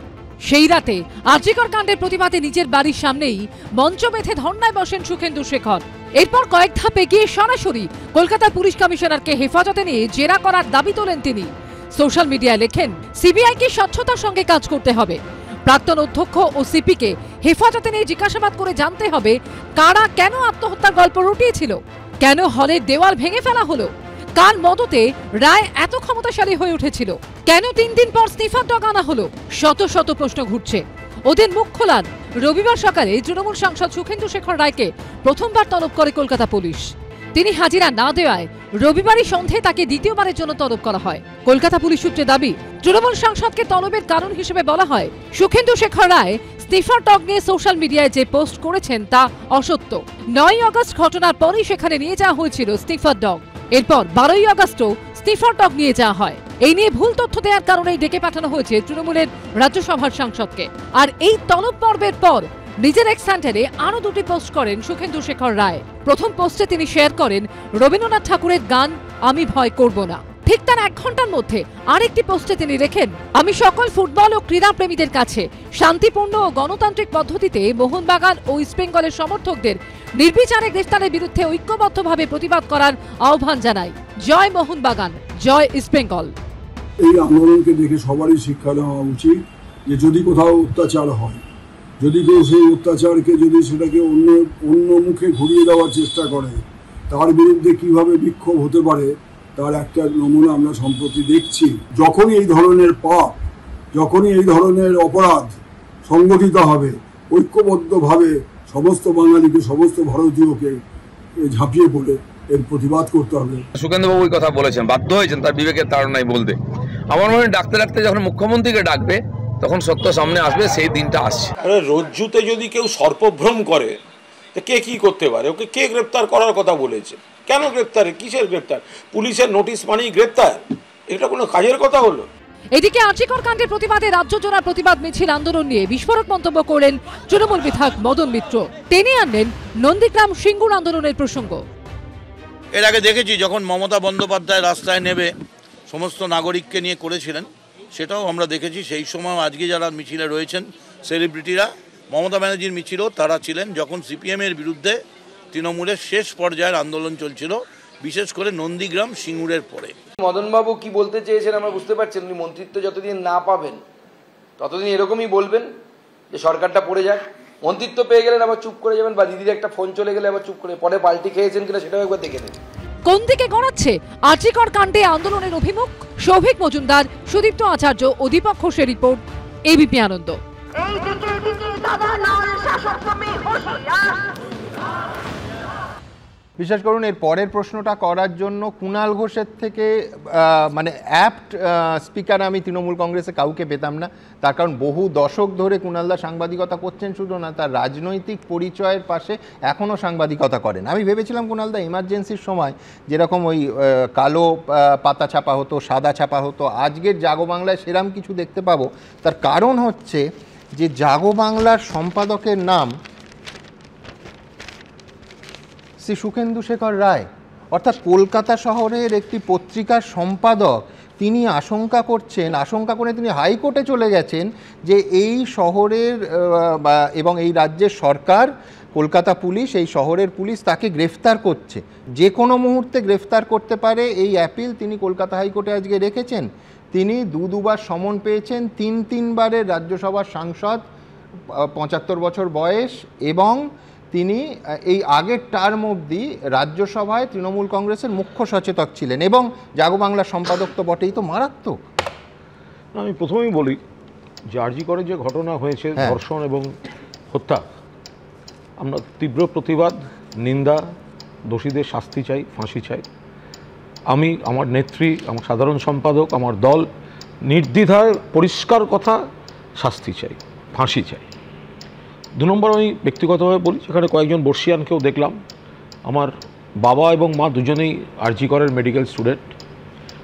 সেই রাতে আজিকর কাণ্ডের প্রতিবাদে নিজের বাড়ির সামনেই মঞ্চ বেঁধে ধর্নায় বসেন সুখেন্দু শেখর। এরপর কয়েক ধাপ এগিয়ে সরাসরি কলকাতা পুলিশ কমিশনারকে হেফাজতে নিয়ে জেরা করার দাবি তোলেন তিনি। সোশ্যাল মিডিয়ায় লেখেন, সিবিআইকে স্বচ্ছতার সঙ্গে কাজ করতে হবে। প্রাক্তন অধ্যক্ষ ও সিপিকে হেফাজতে নিয়ে জিজ্ঞাসাবাদ করে জানতে হবে কারা কেন আত্মহত্যার গল্প রটিয়েছিল, কেন হলের দেওয়াল ভেঙে ফেলা হলো, কার মদতে রায় এত ক্ষমতাশালী হয়ে উঠেছিল, কেন 3 দিন পর স্টিফার ডগ আনা হলো। শত শত প্রশ্ন ঘুরছে। ওদের মুখ খোলার রবিবার সকালে তৃণমূল সাংসদ সুখেন্দু শেখর রায়কে প্রথমবার তলব করে কলকাতা পুলিশ। তিনি হাজিরা না দেওয়ায় রবিবারই সন্ধে তাকে দ্বিতীয়বারের জন্য তলব করা হয়। কলকাতা পুলিশ সূত্রে দাবি, তৃণমূল সাংসদকে তলবের কারণ হিসেবে বলা হয় সুখেন্দু শেখর রায় স্টিফার ডগ নিয়ে সোশ্যাল মিডিয়ায় যে পোস্ট করেছেন তা অসত্য। 9ই আগস্ট ঘটনার পরই সেখানে নিয়ে যাওয়া হয়েছিল স্টিফার ডগ। এরপর 12ই আগস্টও স্টিফার ডগ নিয়ে যাওয়া হয়। এই নিয়ে ভুল তথ্য দেওয়ার কারণেই ডেকে পাঠানো হয়েছে তৃণমূলের রাজ্যসভার সাংসদকে। আর এই তলব পর্বের পর নিজের এক্স হ্যান্ডেলে আরো 2টি পোস্ট করেন সুখেন্দু শেখর রায়। প্রথম পোস্টে তিনি শেয়ার করেন রবীন্দ্রনাথ ঠাকুরের গান আমি ভয় করব না। ঠিক তার 1 ঘন্টার মধ্যে আরেকটি পোস্টে তিনি লেখেন, আমি সকল ফুটবল ও ক্রীড়া প্রেমীদের কাছে শান্তিপূর্ণ ও গণতান্ত্রিক পদ্ধতিতে মোহনবাগান ও ইস্টবেঙ্গলের সমর্থকদের নির্বিচারে গ্রেফতারের বিরুদ্ধে ঐক্যবদ্ধভাবে প্রতিবাদ করার আহ্বান জানাই। জয় মোহনবাগান, জয় ইস্টবেঙ্গল। এই আন্দোলনকে দেখে সবারই শিক্ষা নেওয়া উচিত যে যদি কোথাও অত্যাচার হয়, যদি কেউ সেই অত্যাচারকে যদি সেটাকে অন্য মুখে ঘুরিয়ে দেওয়ার চেষ্টা করে, তার বিরুদ্ধে কিভাবে বিক্ষোভ হতে পারে তার একটা নমুনা আমরা সম্প্রতি দেখছি। যখনই এই ধরনের পাপ, যখনই এই ধরনের অপরাধ সংগঠিত হবে, ঐক্যবদ্ধভাবে সমস্ত বাঙালিকে, সমস্ত ভারতীয়কে ঝাঁপিয়ে পড়ে এর প্রতিবাদ করতে হবে। সুখেন্দুবাবু ওই কথা বলেছেন, বাধ্য হয়েছেন তার বিবেকের তাড়নায় বলতে। আমার মনে হয় ডাকতে ডাকতে যখন মুখ্যমন্ত্রীকে ডাকবে তখন সত্য সামনে আসবে, সেই দিনটা আসছে। রজ্জুতে যদি কেউ সর্পভ্রম করে কে কি করতে পারে? ওকে কে গ্রেপ্তার করার কথা বলেছে? কেন গ্রেপ্তার? কিসের গ্রেপ্তার? পুলিশের নোটিশ মানেই গ্রেপ্তার? এটা কোনো কাজের কথা হলো? এদিকে আজিকর কাণ্ডের প্রতিবাদে রাজ্য জোড়া প্রতিবাদ মিছিল আন্দোলন নিয়ে বিস্ফোরক মন্তব্য করলেন তৃণমূল বিধায়ক মদন মিত্র। টেনে আনলেন নন্দীগ্রাম সিঙ্গুর আন্দোলনের প্রসঙ্গ। এর আগে দেখেছি যখন মমতা বন্দ্যোপাধ্যায় রাস্তায় নেবে সমস্ত নাগরিককে নিয়ে করেছিলেন, সেটাও আমরা দেখেছি। সেই সময় আজকে যারা মিছিলে রয়েছেন সেলিব্রিটিরা, মমতা ব্যানার্জির মিছিলও তারা ছিলেন যখন সিপিএমের বিরুদ্ধে তৃণমূলের শেষ পর্যায়ের আন্দোলন চলছিল, বিশেষ করে নন্দীগ্রাম সিঙ্গুরের পরে। মদনবাবু কি বলতে চেয়েছেন আমরা বুঝতে পারছেন। উনি মন্ত্রিত্ব যতদিন না পাবেন ততদিন এরকমই বলবেন যে সরকারটা পড়ে যাক। মন্ত্রিত্ব পেয়ে গেলেন আবার চুপ করে যাবেন, বা দিদির একটা ফোন চলে গেলে আবার চুপ করে, পরে পাল্টি খেয়েছেন কিনা সেটাও একবার দেখে নেবেন। কোন দিকে গড়াচ্ছে আজিকর কাণ্ডে আন্দোলনের অভিমুখ? সৌভিক মজুমদার, সুদীপ্ত আচার্য ও দীপক ঘোষের রিপোর্ট, এবিপি আনন্দ। বিশ্বাস করুন এর পরের প্রশ্নটা করার জন্য কুণাল ঘোষের থেকে মানে অ্যাপ্ট স্পিকার আমি তৃণমূল কংগ্রেসে কাউকে পেতাম না। তার কারণ বহু দশক ধরে কুণালদা সাংবাদিকতা করছেন, শুধু না তার রাজনৈতিক পরিচয়ের পাশে এখনও সাংবাদিকতা করেন। আমি ভেবেছিলাম কুণালদা এমার্জেন্সির সময় যেরকম ওই কালো পাতা ছাপা হতো, সাদা ছাপা হতো, আজকের জাগো বাংলায় সেরাম কিছু দেখতে পাবো। তার কারণ হচ্ছে যে জাগো বাংলার সম্পাদকের নাম শ্রী সুখেন্দু শেখর রায়, অর্থাৎ কলকাতা শহরের একটি পত্রিকার সম্পাদক। তিনি আশঙ্কা করে তিনি হাইকোর্টে চলে গেছেন যে এই শহরের এবং এই রাজ্যের সরকার, কলকাতা পুলিশ, এই শহরের পুলিশ তাকে গ্রেফতার করছে, যে কোনো মুহূর্তে গ্রেফতার করতে পারে। এই অ্যাপিল তিনি কলকাতা হাইকোর্টে আজকে রেখেছেন। তিনি দুবার সমন পেয়েছেন, তিনবারের রাজ্যসভার সাংসদ, 75 বছর বয়স, এবং তিনি এই আগের টার্ম অবধি রাজ্যসভায় তৃণমূল কংগ্রেসের মুখ্য সচেতক ছিলেন এবং জাগো বাংলার সম্পাদক তো বটেই। তো মারাত্মক। আমি প্রথমেই বলি যে আরজি করে যে ঘটনা হয়েছে, ধর্ষণ এবং হত্যা, আমরা তীব্র প্রতিবাদ, নিন্দা, দোষীদের শাস্তি চাই, ফাঁসি চাই। আমি, আমার নেত্রী, আমার সাধারণ সম্পাদক, আমার দল নির্দ্বিধায় পরিষ্কার কথা, শাস্তি চাই, ফাঁসি চাই। 2 নম্বর আমি ব্যক্তিগতভাবে বলি, সেখানে কয়েকজন বর্ষিয়ানকেও দেখলাম। আমার বাবা এবং মা দুজনেই আরজি করের মেডিকেল স্টুডেন্ট।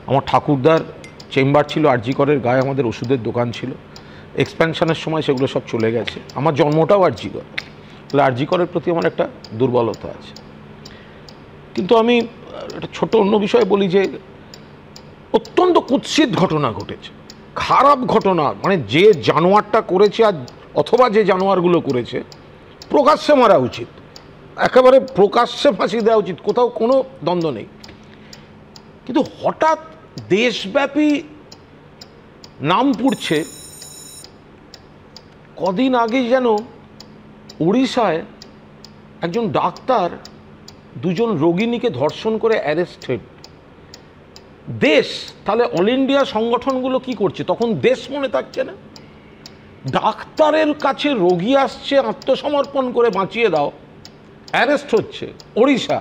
আমার ঠাকুরদার চেম্বার ছিল আরজি করের গায়ে, আমাদের ওষুধের দোকান ছিল। এক্সপ্যানশনের সময় সেগুলো সব চলে গেছে। আমার জন্মটাও আরজি কর, তাহলে আরজি করের প্রতি আমার একটা দুর্বলতা আছে। কিন্তু আমি একটা ছোট অন্য বিষয়ে বলি যে অত্যন্ত কুৎসিত ঘটনা ঘটেছে, খারাপ ঘটনা। মানে যে জানোয়ারটা করেছে আর অথবা যে জানোয়ারগুলো করেছে, প্রকাশ্যে মারা উচিত, একেবারে প্রকাশ্যে ফাঁসি দেওয়া উচিত, কোথাও কোনো দ্বন্দ্ব নেই। কিন্তু হঠাৎ দেশব্যাপী নাম পুড়ছে। কদিন আগে যেন উড়িষ্যায় একজন ডাক্তার 2 রোগিণীকে ধর্ষণ করে অ্যারেস্টেড। দেশ, তাহলে অল ইন্ডিয়া সংগঠনগুলো কি করছে? তখন দেশ মনে থাকছে না। ডাক্তারের কাছে রোগী আসছে, আত্মসমর্পণ করে বাঁচিয়ে দাও, অ্যারেস্ট হচ্ছে। ওড়িশা,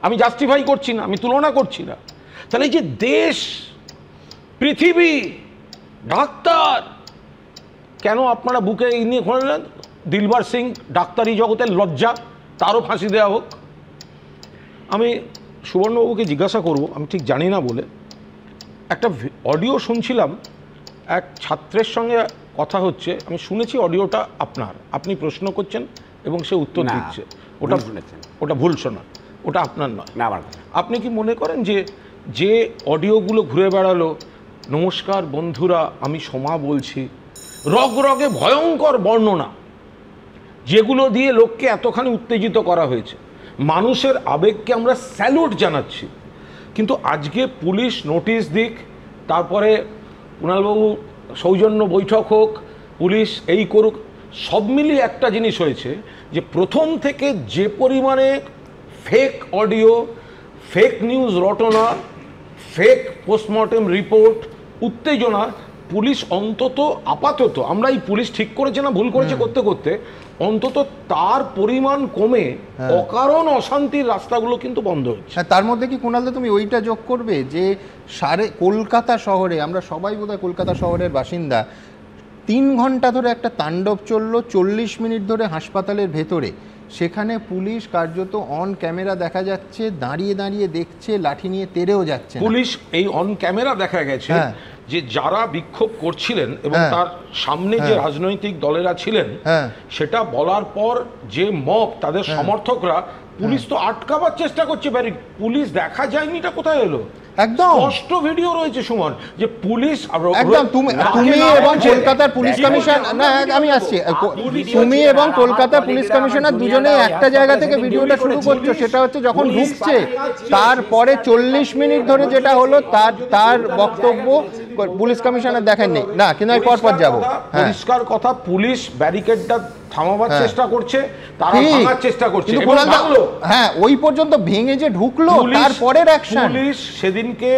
আমি জাস্টিফাই করছি না, আমি তুলনা করছি না। তাহলে এই যে দেশ, পৃথিবী, ডাক্তার, কেন আপনারা বুকে নিয়ে ঘোরালেন? দিলবার সিং, ডাক্তারি জগতের লজ্জা, তারও ফাঁসি দেওয়া হোক। আমি সুবর্ণবাবুকে জিজ্ঞাসা করব, আমি ঠিক জানি না বলে, একটা অডিও শুনছিলাম, এক ছাত্রের সঙ্গে কথা হচ্ছে, আমি শুনেছি অডিওটা আপনার, আপনি প্রশ্ন করছেন এবং সে উত্তর দিচ্ছে। ওটা ভুল শোনা, ওটা আপনার নয়। আপনি কি মনে করেন যে অডিওগুলো ঘুরে বেড়ালো, নমস্কার বন্ধুরা, আমি সোমা বলছি, রগে ভয়ঙ্কর বর্ণনা, যেগুলো দিয়ে লোককে এতখানি উত্তেজিত করা হয়েছে, মানুষের আবেগকে আমরা স্যালুট জানাচ্ছি। কিন্তু আজকে পুলিশ নোটিশ দিক, তারপরে কুণালবাবু সৌজন্য বৈঠক হোক, পুলিশ এই করুক, সব মিলিয়ে একটা জিনিস হয়েছে যে প্রথম থেকে যে পরিমাণে ফেক অডিও, ফেক নিউজ রটনা, ফেক পোস্টমর্টেম রিপোর্ট, উত্তেজনা, পুলিশ অন্তত আপাতত, আমরা এই পুলিশ ঠিক করেছে না ভুল করেছে করতে করতে, অন্তত তার পরিমাণ কমে অকারণ অশান্তির রাস্তাগুলো কিন্তু বন্ধ হচ্ছে। তার মধ্যে কি কুণালদা তুমি ওইটা যোগ করবে যে কলকাতা শহরে, আমরা সবাই বোধহয় কলকাতা শহরের বাসিন্দা, 3 ঘন্টা ধরে একটা তাণ্ডব চললো, 40 মিনিট ধরে হাসপাতালের ভেতরে, সেখানে পুলিশ কার্যত অন ক্যামেরা দেখা যাচ্ছে দাঁড়িয়ে দাঁড়িয়ে দেখছে, লাঠি নিয়ে তেড়েও যাচ্ছে। পুলিশ এই অন ক্যামেরা দেখা গেছে যে যারা বিক্ষোভ করছিলেন এবং তার সামনে যে রাজনৈতিক দলেরা ছিলেন, সেটা বলার পর যে মব, তাদের সমর্থকরা, পুলিশ তো আটকাবার চেষ্টা করছে, পুলিশ দেখা যায়নি, এটা কোথায় এলো? একদম স্পষ্ট ভিডিও রয়েছে সুমন, যে পুলিশ একদম তুমি এবং কলকাতার পুলিশ কমিশন, না আমি আসছি, তুমি এবং কলকাতার পুলিশ কমিশনার দুজনে একটা জায়গা থেকে ভিডিওটা শুরু করছো, সেটা হচ্ছে যখন ঢুকছে, তারপরে 40 মিনিট ধরে যেটা হলো তার বক্তব্য পুলিশ কমিশনার দেখেননি না, কিন্তু আমি পরপর যাবো। পরিষ্কার কথা, পুলিশ ব্যারিকেডটা থামাবার চেষ্টা করছে, তারা ভাঙার চেষ্টা করছে, হ্যাঁ ওই পর্যন্ত ভেঙে যে ঢুকলো, তারপরের অ্যাকশন। পুলিশ সেদিনকে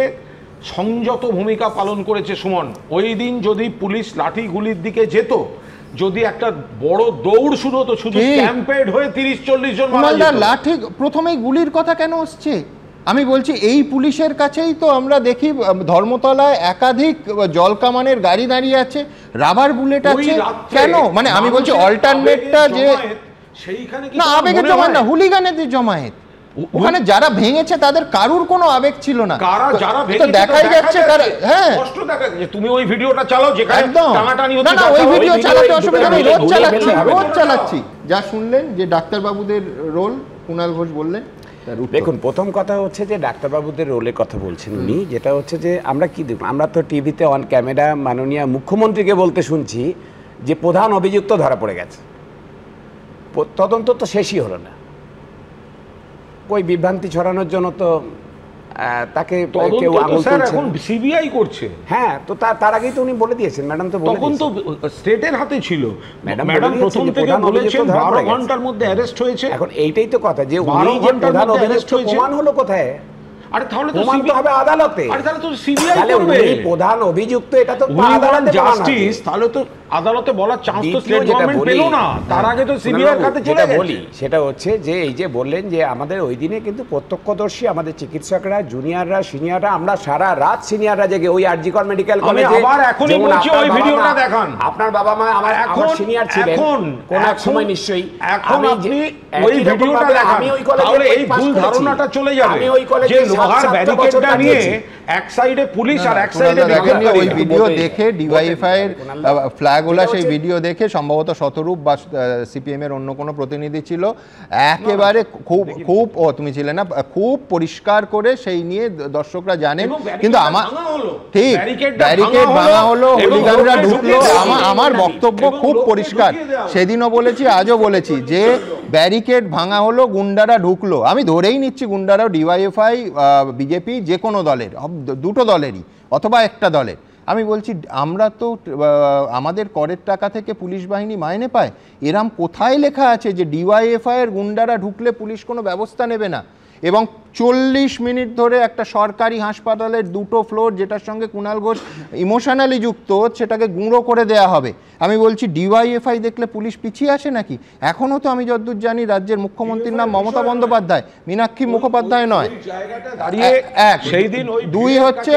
সংযত ভূমিকা পালন করেছে সুমন। ওই দিন যদি পুলিশ লাঠি গুলির দিকে যেত, যদি একটা বড় দৌড় শুরু হতো, শুধু স্ট্যাম্পেড হয়ে 30-40 জন মারা যেত। লাঠি প্রথমেই গুলির কথা কেন আসছে? আমি বলছি এই পুলিশের কাছেই তো আমরা দেখি ধর্মতলায় একাধিক জলকামানের গাড়ি দাঁড়িয়ে আছে, রাবার বুলেট আছে কেন? মানে আমি বলছি অল্টারনেটটা যে সেইখানে না আবেগের জমায়েত না, হুলিগানেদের জমায়েত। ওখানে যারা ভেঙেছে তাদের কারুর কোনো আবেগ ছিল না, যারা তো দেখাই যাচ্ছে। হ্যাঁ কষ্ট দেখা যাচ্ছে। তুমি ওই ভিডিওটা চালাও যেখানে টানাটানি হচ্ছে। না ওই ভিডিও চালাতে অসুবিধা নেই, রোজ চালাচ্ছি। যা শুনলেন যে ডাক্তারবাবুদের রোল, কুণাল ঘোষ বললেন। দেখুন, প্রথম কথা হচ্ছে যে ডাক্তারবাবুদের রোলের কথা বলছেন উনি, যেটা হচ্ছে যে আমরা কি দেখুন, আমরা তো টিভিতে অন ক্যামেরা মাননীয় মুখ্যমন্ত্রীকে বলতে শুনছি যে প্রধান অভিযুক্ত ধরা পড়ে গেছে, তদন্ত তো শেষই হলো না। ওই বিভ্রান্তি ছড়ানোর জন্য তো তাকে কেউ আঙুল তুলছে, এখন সিবিআই করছে। হ্যাঁ, তো তার আগেই তো উনি বলে দিয়েছেন, ম্যাডাম তো তখন তো স্টেটের হাতে ছিল। ম্যাডাম প্রথম থেকে বলেছেন 12 ঘন্টার মধ্যে অ্যারেস্ট হয়েছে। এখন এইটাই তো কথা যে উনি যে প্রধান অভিযুক্ত, প্রমাণ হলো কোথায়? আরে তাহলে তো প্রমাণ তো হবে আদালতে। আরে তাহলে তো সিবিআই করবে। উনি প্রধান অভিযুক্ত, এটা তো আদালতে জাস্টিস, তাহলে তো আদালতে বলার চান্স তো স্টেট গভর্নমেন্ট পেল না, তার আগে তো সিবিআই খাতে চলে গেছে। বলি সেটা হচ্ছে যে এই যে বললেন যে আমাদের ওই দিনে কিন্তু প্রত্যক্ষদর্শী আমাদের চিকিৎসকরা, জুনিয়ররা, সিনিয়ররা, আমরা সারা রাত সিনিয়ররা জেগে ওই আরজিকর মেডিকেল কলেজে, আবার এখনই বলছি ওই ভিডিওটা দেখান। আপনার বাবা মা আমার সিনিয়র ছিলেন কোন এক সময় নিশ্চয়ই, এখন আপনি ওই ভিডিওটা দেখান, তাহলে এই ভুল ধারণাটা চলে যাবে। আমি ওই কলেজে লোহার ব্যারিকেডটা নিয়ে এক সাইডে পুলিশ আর এক সাইডে ওই ভিডিও দেখে ডিওয়াইএফআই এর ফ্ল্যাগওয়ালা সেই ভিডিও দেখে সম্ভবত শতরূপ বা সিপিএম এর অন্য কোনো প্রতিনিধি ছিল, একেবারে খুব তুমি ছিলে না, খুব পরিষ্কার করে সেই নিয়ে দর্শকরা জানেন। কিন্তু আমার ঠিক ব্যারিকেড ভাঙা হলো, হুলিগানরা ঢুকলো। আমার বক্তব্য খুব পরিষ্কার, সেদিনও বলেছি আজও বলেছি যে ব্যারিকেড ভাঙা হলো, গুন্ডারা ঢুকলো। আমি ধরেই নিচ্ছি গুন্ডারাও ডিওয়াইএফআই, বিজেপি, যে কোনো দলের, দুটো দলেরই অথবা একটা দলের। আমি বলছি আমরা তো আমাদের করের টাকা থেকে পুলিশ বাহিনী মাইনে পায়, এরম কোথায় লেখা আছে যে ডিওয়াইএফআই এর গুন্ডারা ঢুকলে পুলিশ কোনো ব্যবস্থা নেবে না? এবং 40 মিনিট ধরে একটা সরকারি হাসপাতালের 2টো ফ্লোর, যেটার সঙ্গে কুণাল ঘোষ ইমোশনালি যুক্ত, সেটাকে গুঁড়ো করে দেয়া হবে। আমি বলছি ডিওয়াইএফআই দেখলে পুলিশ পিছিয়ে আসে নাকি? এখনও তো আমি যতদূর জানি রাজ্যের মুখ্যমন্ত্রীর নাম মমতা বন্দ্যোপাধ্যায়, মীনাক্ষী মুখোপাধ্যায় নয়। এক, দুই হচ্ছে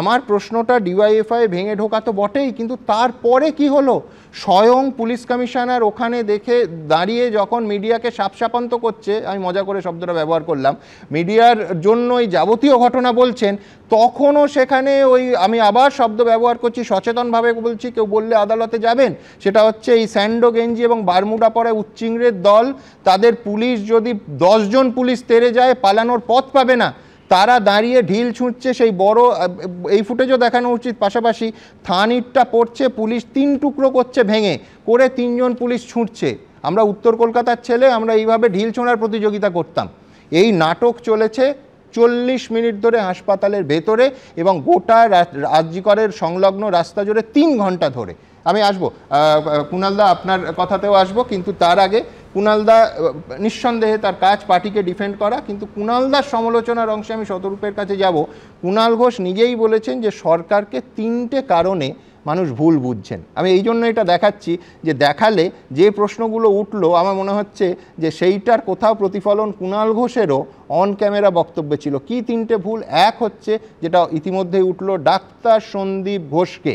আমার প্রশ্নটা ডিওয়াইএফআই ভেঙে ঢোকা তো বটেই, কিন্তু তারপরে কি হলো? স্বয়ং পুলিশ কমিশনার ওখানে দেখে দাঁড়িয়ে যখন মিডিয়াকে সাপসাপান্ত করছে, আমি মজা করে শব্দটা ব্যবহার করলাম, মিডিয়ার জন্য এই যাবতীয় ঘটনা বলছেন, তখনও সেখানে ওই, আমি আবার শব্দ ব্যবহার করছি, সচেতনভাবে বলছি, কেউ বললে আদালতে যাবেন, সেটা হচ্ছে এই স্যান্ডো গেঞ্জি এবং বারমুডা পরে উচ্চিংড়ের দল, তাদের পুলিশ যদি 10 জন পুলিশ তেড়ে যায় পালানোর পথ পাবে না, তারা দাঁড়িয়ে ঢিল ছুঁড়ছে। সেই বড় এই ফুটেজও দেখানো উচিত, পাশাপাশি থান ইটটা পড়ছে, পুলিশ 3 টুকরো করছে ভেঙে করে, 3 জন পুলিশ ছুঁড়ছে। আমরা উত্তর কলকাতার ছেলে, আমরা এইভাবে ঢিল ছোঁড়ার প্রতিযোগিতা করতাম। এই নাটক চলেছে 40 মিনিট ধরে হাসপাতালের ভেতরে এবং গোটা আরজিকরের সংলগ্ন রাস্তা জুড়ে 3 ঘন্টা ধরে। আমি আসবো কুণালদা, আপনার কথাতেও আসবো, কিন্তু তার আগে কুণালদা নিঃসন্দেহে তার কাজ পার্টিকে ডিফেন্ড করা, কিন্তু কুণালদার সমালোচনার অংশে আমি শতরূপের কাছে যাব। কুণাল ঘোষ নিজেই বলেছেন যে সরকারকে 3টে কারণে মানুষ ভুল বুঝছেন। আমি এই জন্য এটা দেখাচ্ছি যে দেখালে যে প্রশ্নগুলো উঠলো, আমার মনে হচ্ছে যে সেইটার কোথাও প্রতিফলন কুণাল ঘোষেরও অন ক্যামেরা বক্তব্যে ছিল। কি 3টে ভুল? এক হচ্ছে, যেটা ইতিমধ্যেই উঠলো, ডাক্তার সন্দীপ ঘোষকে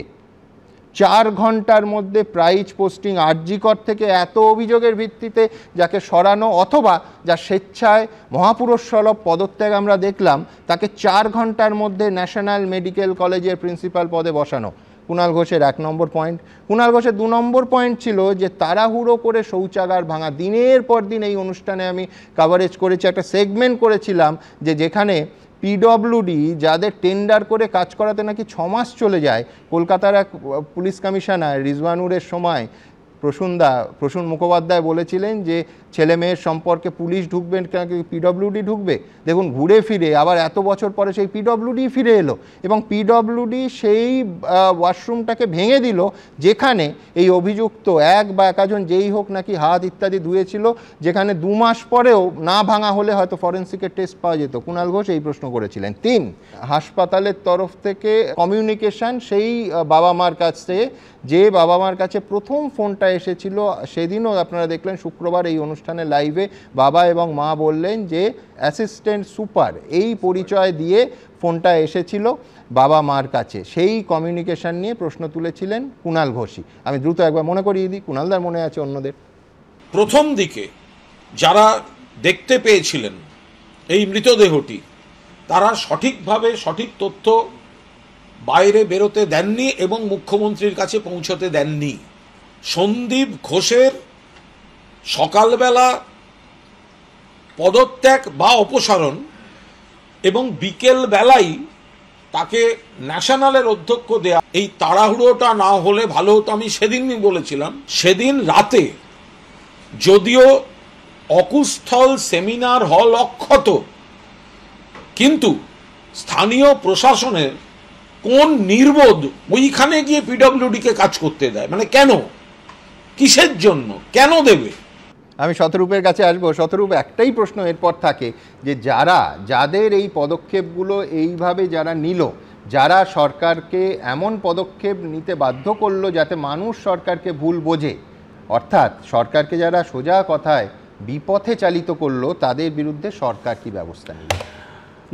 4 ঘন্টার মধ্যে প্রাইজ পোস্টিং, আরজিকর থেকে এত অভিযোগের ভিত্তিতে যাকে সরানো, অথবা যা স্বেচ্ছায় মহাপুরুষসুলভ পদত্যাগ আমরা দেখলাম, তাকে 4 ঘন্টার মধ্যে ন্যাশনাল মেডিকেল কলেজের প্রিন্সিপাল পদে বসানো। কুণাল ঘোষের 1 নম্বর পয়েন্ট। কুণাল ঘোষের 2 নম্বর পয়েন্ট ছিল যে তাড়াহুড়ো করে শৌচাগার ভাঙা। দিনের পর দিন এই অনুষ্ঠানে আমি কাভারেজ করেছি, একটা সেগমেন্ট করেছিলাম যে যেখানে পিডব্লিউডি যাদের টেন্ডার করে কাজ করাতে নাকি 6 মাস চলে যায়, কলকাতার এক পুলিশ কমিশনার রিজওয়ানুরের সময় প্রসূন মুখোপাধ্যায় বলেছিলেন যে ছেলে মেয়ের সম্পর্কে পুলিশ ঢুকবেন, পিডব্লিউডি ঢুকবে। দেখুন ঘুরে ফিরে আবার এত বছর পরে সেই পিডব্লিউডি ফিরে এলো এবং পিডব্লিউডি সেই ওয়াশরুমটাকে ভেঙে দিল যেখানে এই অভিযুক্ত এক বা একাজন যেই হোক নাকি হাত ইত্যাদি ধুয়েছিল, যেখানে 2 মাস পরেও না ভাঙা হলে হয়তো ফরেন্সিকের টেস্ট পাওয়া যেত। কুণাল ঘোষ এই প্রশ্ন করেছিলেন। 3, হাসপাতালের তরফ থেকে কমিউনিকেশন সেই বাবা মার কাছে, যে বাবা মার কাছে প্রথম ফোনটা এসেছিল সেদিনও আপনারা দেখলেন শুক্রবার এই অনুষ্ঠানে লাইভে বাবা এবং মা বললেন যে অ্যাসিস্ট্যান্ট সুপার এই পরিচয় দিয়ে ফোনটা এসেছিল বাবা মার কাছে। সেই কমিউনিকেশন নিয়ে প্রশ্ন তুলেছিলেন কুণাল ঘোষই। আমি দ্রুত একবার মনে করিয়ে দিই, কুণালদার মনে আছে, অন্যদের। প্রথম দিকে যারা দেখতে পেয়েছিলেন এই মৃতদেহটি তারা সঠিকভাবে সঠিক তথ্য বাইরে বেরোতে দেননি এবং মুখ্যমন্ত্রীর কাছে পৌঁছতে দেননি। সন্দীপ ঘোষের সকালবেলা পদত্যাগ বা অপসারণ এবং বিকেল বেলায় তাকে ন্যাশনালের অধ্যক্ষ দেয়া, এই তাড়াহুড়োটা না হলে ভালো হতো। আমি সেদিনই বলেছিলাম, সেদিন রাতে যদিও অকুস্থল সেমিনার হল অক্ষত, কিন্তু স্থানীয় প্রশাসনের কোন নির্বোধ ওইখানে গিয়ে পিডব্লিউডিকে কাজ করতে দেয়? মানে কেন, কিসের জন্য, কেন দেবে? আমি শতরূপের কাছে আসবো। শতরূপ, একটাই প্রশ্ন এরপর থাকে যে যাদের এই পদক্ষেপগুলো এইভাবে যারা নিল, যারা সরকারকে এমন পদক্ষেপ নিতে বাধ্য করলো যাতে মানুষ সরকারকে ভুল বোঝে, অর্থাৎ সরকারকে যারা সোজা কথায় বিপথে চালিত করলো, তাদের বিরুদ্ধে সরকার কি ব্যবস্থা নিল?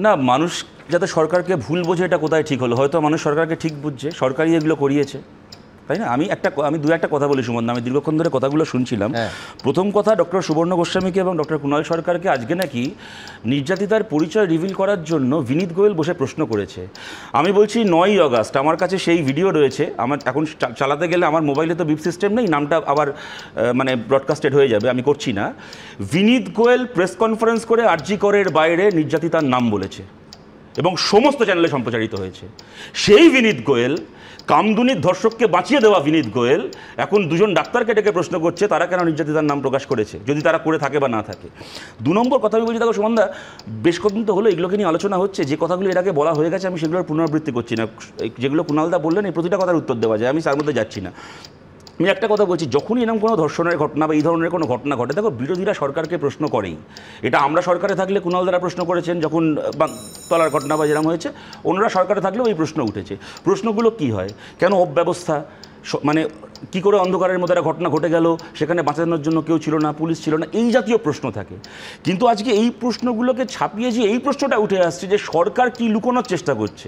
না, মানুষ যাতে সরকারকে ভুল বোঝে এটা কোথায় ঠিক হলো? হয়তো মানুষ সরকারকে ঠিক বুঝছে, সরকারই এগুলো করিয়েছে, তাই না? আমি দু একটা কথা বলি সুমন, আমি দীর্ঘক্ষণ ধরে কথাগুলো শুনছিলাম। প্রথম কথা, ডক্টর সুবর্ণ গোস্বামীকে এবং ডক্টর কুণাল সরকারকে আজকে নাকি নির্যাতিতার পরিচয় রিভিল করার জন্য বিনীত গোয়েল বসে প্রশ্ন করেছে। আমি বলছি 9ই আগস্ট আমার কাছে সেই ভিডিও রয়েছে। আমার এখন চালাতে গেলে আমার মোবাইলে তো বিপ সিস্টেম নেই, নামটা আবার মানে ব্রডকাস্টেড হয়ে যাবে, আমি করছি না। বিনীত গোয়েল প্রেস কনফারেন্স করে আরজি করের বাইরে নির্যাতিতার নাম বলেছে এবং সমস্ত চ্যানেলে সম্প্রচারিত হয়েছে। সেই বিনীত গোয়েল, কামদুনির ধর্ষককে বাঁচিয়ে দেওয়া বিনীত গোয়েল, এখন 2জন ডাক্তারকে ডেকে প্রশ্ন করছে তারা কেন নির্যাতিতার নাম প্রকাশ করেছে, যদি তারা করে থাকে বা না থাকে। 2 নম্বর কথা আমি বলছি, দেখো সুমনদা, বেশ কদিন তো হলো এগুলোকে নিয়ে আলোচনা হচ্ছে, যে কথাগুলো এর আগে বলা হয়ে গেছে আমি সেগুলোর পুনরাবৃত্তি করছি না। যেগুলো কুণালদা বললেন এই প্রতিটা কথার উত্তর দেওয়া যায়, আমি তার মধ্যে যাচ্ছি না। আমি একটা কথা বলছি, যখনই এরকম কোনো ধর্ষণের ঘটনা বা এই ধরনের কোনো ঘটনা ঘটে, দেখো বিরোধীরা সরকারকে প্রশ্ন করেই। এটা আমরা সরকারে থাকলে কুণাল দ্বারা প্রশ্ন করেছেন, যখন তলার ঘটনা বা যেরকম হয়েছে, ওনারা সরকারে থাকলেও এই প্রশ্ন উঠেছে। প্রশ্নগুলো কি হয়, কেন অব্যবস্থা, মানে কী করে অন্ধকারের মধ্যে একটা ঘটনা ঘটে গেল, সেখানে বাঁচানোর জন্য কেউ ছিল না, পুলিশ ছিল না, এই জাতীয় প্রশ্ন থাকে। কিন্তু আজকে এই প্রশ্নগুলোকে ছাপিয়ে যে এই প্রশ্নটা উঠে আসছে যে সরকার কি লুকোনোর চেষ্টা করছে,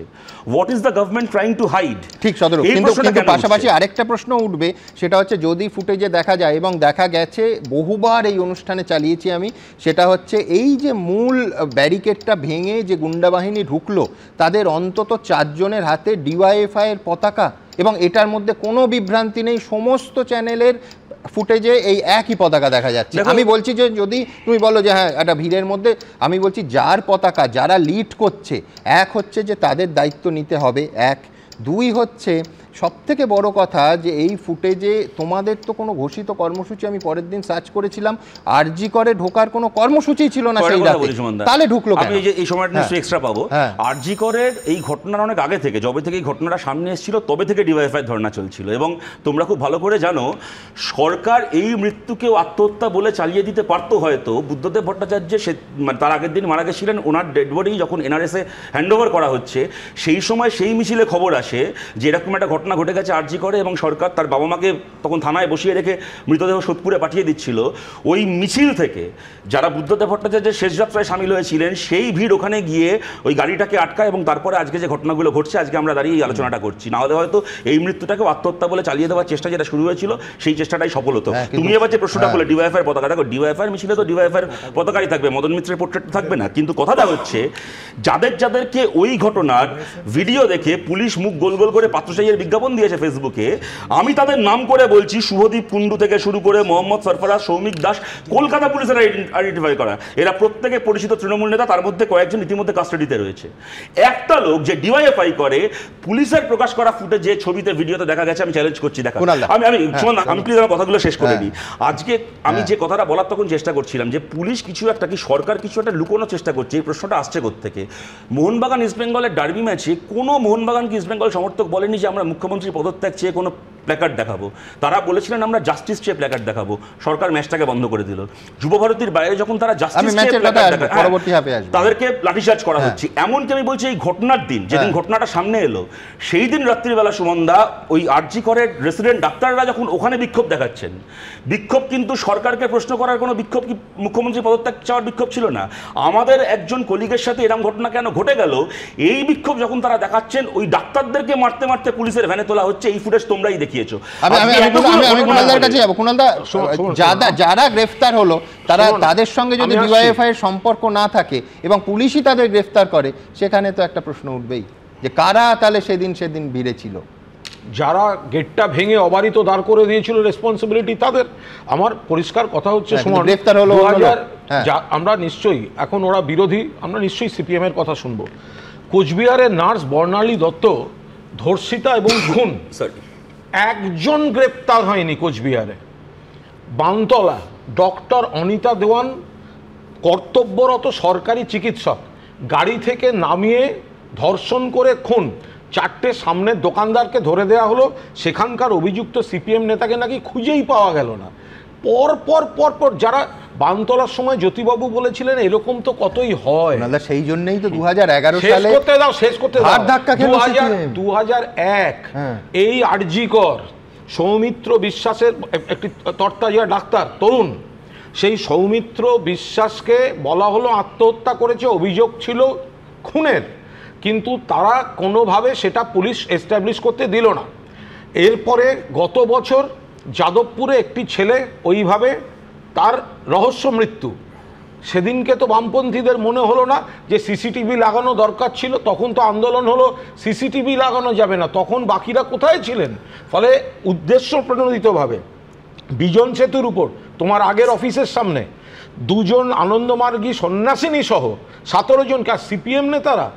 what is the government trying to hide. ঠিক সদরূপ, কিন্তু পাশাপাশি আরেকটা প্রশ্ন উঠবে, সেটা হচ্ছে যদি ফুটেজে দেখা যায় এবং দেখা গেছে, বহুবার এই অনুষ্ঠানে চালিয়েছি আমি, সেটা হচ্ছে এই যে মূল ব্যারিকেডটা ভেঙে যে গুন্ডা বাহিনী ঢুকলো, তাদের অন্তত 4 জনের হাতে ডিওয়াইএফআই এর পতাকা, এবং এটার মধ্যে কোনো বিভ্রান্তি নেই, সমস্ত চ্যানেলের ফুটেজে এই একই পতাকা দেখা যাচ্ছে। আমি বলছি যে যদি তুমি বলো যে হ্যাঁ একটা ভিড়ের মধ্যে, আমি বলছি যার পতাকা, যারা লিড করছে, এক হচ্ছে যে তাদের দায়িত্ব নিতে হবে, 1, 2 হচ্ছে সবথেকে বড় কথা যে এই ফুটেজে তোমাদের তো কোনো ঘোষিত কর্মসূচি, আমি পরের দিন সার্চ করেছিলাম, আরজি করে ঢোকার কোনো কর্মসূচি ছিল না সেই রাতে, তাহলে ঢুকলো কেন? আমি এই সময়টা নিশ্চয়ই এক্সট্রা পাবো। আরজি করের এই ঘটনার অনেক আগে থেকে, যবে থেকে এই ঘটনাটা সামনে এসেছিল তবে থেকে ডিওয়াইএফআই ধর্ণা চলছিল, এবং তোমরা খুব ভালো করে জানো সরকার এই মৃত্যুকেও আত্মহত্যা বলে চালিয়ে দিতে পারতো হয়তো। বুদ্ধদেব ভট্টাচার্য সে তার আগের দিন মারা গেছিলেন, ওনার ডেড বডি যখন এনআরএসে হ্যান্ডওভার করা হচ্ছে, সেই সময় সেই মিছিলে খবর আসে যে এরকম একটা ঘটনা ঘটে গেছে আরজি করে, এবং সরকার তার বাবা মাকে তখন থানায় বসিয়ে রেখে মৃতদেহ সোদপুরে পাঠিয়ে দিচ্ছিল। ওই মিছিল থেকে যারা বুদ্ধদেব ভট্টাচার্যের শেষ যাত্রায় সামিল হয়েছিলেন, সেই ভিড় ওখানে গিয়ে ওই গাড়িটাকে আটকায়, এবং তারপরে আজকে যে ঘটনাগুলো ঘটছে, আজকে আমরা দাঁড়িয়ে এই আলোচনাটা করছি। নাহলে হয়তো এই মৃত্যুটাকেও আত্মহত্যা বলে চালিয়ে দেওয়ার চেষ্টা যেটা শুরু হয়েছিল, সেই চেষ্টাটাই সফল হতো। তুমি এবার যে প্রশ্নটা বলে ডিওয়াইএফআই পতাকা, দেখো ডিওয়াইএফআই মিছিলে তো ডিওয়াইএফআই পতাকাই থাকবে, মদন মিত্রের পোর্ট্রেট থাকবে না। কিন্তু কথাটা হচ্ছে যাদেরকে ওই ঘটনার ভিডিও দেখে পুলিশ মুখ গোল গোল করে পাত্রসাইয়ের বিজ্ঞাপন দিয়েছে ফেসবুকে, আমি তাদের নাম করে বলছি, শুভদীপ কুন্ডু থেকে শুরু করে মোহাম্মদ সরফরাজ, সৌমিক দাস, কলকাতা পুলিশের আইডেন্টিফাই করা, এরা প্রত্যেকে পরিচিত তৃণমূল নেতা, তার মধ্যে কয়েকজন ইতিমধ্যে কাস্টাডিতে রয়েছে। একটা লোক যে ডিওয়াইএফআই করে, পুলিশের প্রকাশ করা ফুটেজে ছবিতে ভিডিওতে দেখা গেছে, আমি চ্যালেঞ্জ করছি দেখা, আমি প্লিজ আমার কথাগুলো শেষ করে দিই। আজকে আমি যে কথাটা বলার তখন চেষ্টা করছিলাম যে পুলিশ কিছু একটা, কি সরকার কিছু একটা লুকোনোর চেষ্টা করছে, এই প্রশ্নটা আসছে কোত্থেকে। মোহনবাগান ইস্ট বেঙ্গলের ডার্বি ম্যাচে কোনো মোহনবাগান কি ইস্ট বেঙ্গল সমর্থক বলেনি যে আমরা মুখ্যমন্ত্রীর পদত্যাগ চেয়ে কোনো প্ল্যাকার্ড দেখাবো, তারা বলেছিলেন আমরা জাস্টিস চেয়ে প্ল্যাকার্ড দেখাবো, সরকার ম্যাচটাকে বন্ধ করে দিল। যুবভারতীর বাইরে যখন তারা জাস্টিস চেয়ে প্ল্যাকার্ড দেখায় তাদেরকে লাঠিচার্জ করা হচ্ছে। এমনকি আমি বলছি এই ঘটনার দিন, যেদিন ঘটনাটা সামনে এলো, সেই দিন রাত্রিবেলা সুমনদা ওই আরজি করের রেসিডেন্ট ডাক্তাররা যখন ওখানে বিক্ষোভ দেখাচ্ছেন, বিক্ষোভ কিন্তু সরকারকে প্রশ্ন করার কোনো বিক্ষোভ, কি মুখ্যমন্ত্রী পদত্যাগ চাওয়ার বিক্ষোভ ছিল না। আমাদের একজন কলিগের সাথে এরকম ঘটনা কেন ঘটে গেল, এই বিক্ষোভ যখন তারা দেখাচ্ছেন, ওই ডাক্তারদেরকে মারতে মারতে পুলিশের ভ্যানে তোলা হচ্ছে, এই ফুটেজ তোমরাই দেখিয়েছো। যারা গ্রেফতার হলো তাদের সঙ্গে যদি ডিওয়াইএফআই এর সম্পর্ক না থাকে এবং পুলিশই তাদের গ্রেফতার করে, সেখানে তো একটা প্রশ্ন উঠবেই যে কারা তাহলে সেদিন ভিড়ে ছিল। যারা গেটটা ভেঙে অবারিত দাঁড় করে দিয়েছিল রেসপন্সিবিলিটি তাদের। আমার পরিষ্কার কথা হচ্ছে, গ্রেফতার হলো আমরা নিশ্চয়ই, এখন ওরা বিরোধী, আমরা নিশ্চয়ই সিপিএম এর কথা শুনবো। কোচবিহারের নার্স বর্ণালী দত্ত ধর্ষিতা এবং খুন, একজন গ্রেপ্তার হয়নি কোচবিহারে। বানতলা ডক্টর অনিতা দেওয়ান কর্তব্যরত সরকারি চিকিৎসক, গাড়ি থেকে নামিয়ে ধর্ষণ করে খুন, 4টে সামনের দোকানদারকে ধরে দেওয়া হলো, সেখানকার অভিযুক্ত সিপিএম নেতাকে নাকি খুঁজেই পাওয়া গেল না। পর যারা বানতলার সময় জ্যোতিবাবু বলেছিলেন এরকম তো কতই হয়, সেই জন্যই তো 2011 সালে শেষ করতে দাও 2001 এই আরজি কর সৌমিত্র বিশ্বাসের একটি তরতাজা ডাক্তার তরুণ, সেই সৌমিত্র বিশ্বাসকে বলা হলো আত্মহত্যা করেছে, অভিযোগ ছিল খুনের, কিন্তু তারা কোনোভাবে সেটা পুলিশ এস্টাবলিশ করতে দিল না। এরপরে গত বছর যাদবপুরে একটি ছেলে ওইভাবে তার রহস্য মৃত্যু। সেদিনকে তো বামপন্থীদের মনে হলো না যে সিসিটিভি লাগানো দরকার ছিল, তখন তো আন্দোলন হলো সিসিটিভি লাগানো যাবে না, তখন বাকিরা কোথায় ছিলেন? ফলে উদ্দেশ্য প্রণোদিতভাবে বিজন সেতুর উপর তোমার আগের অফিসের সামনে 2 জন আনন্দমার্গী সন্ন্যাসিনী সহ 17 জন সিপিএম নেতারা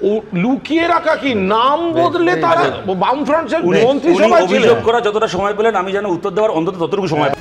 ও লুকিয়ে রাখা, কি নাম বদলে তারা বামফ্রন্টের মন্ত্রিসভায় ছিল। অভিযোগ করা যতটা সময় পেলেন, আমি যেন উত্তর দেওয়ার অন্তত ততটুকু সময়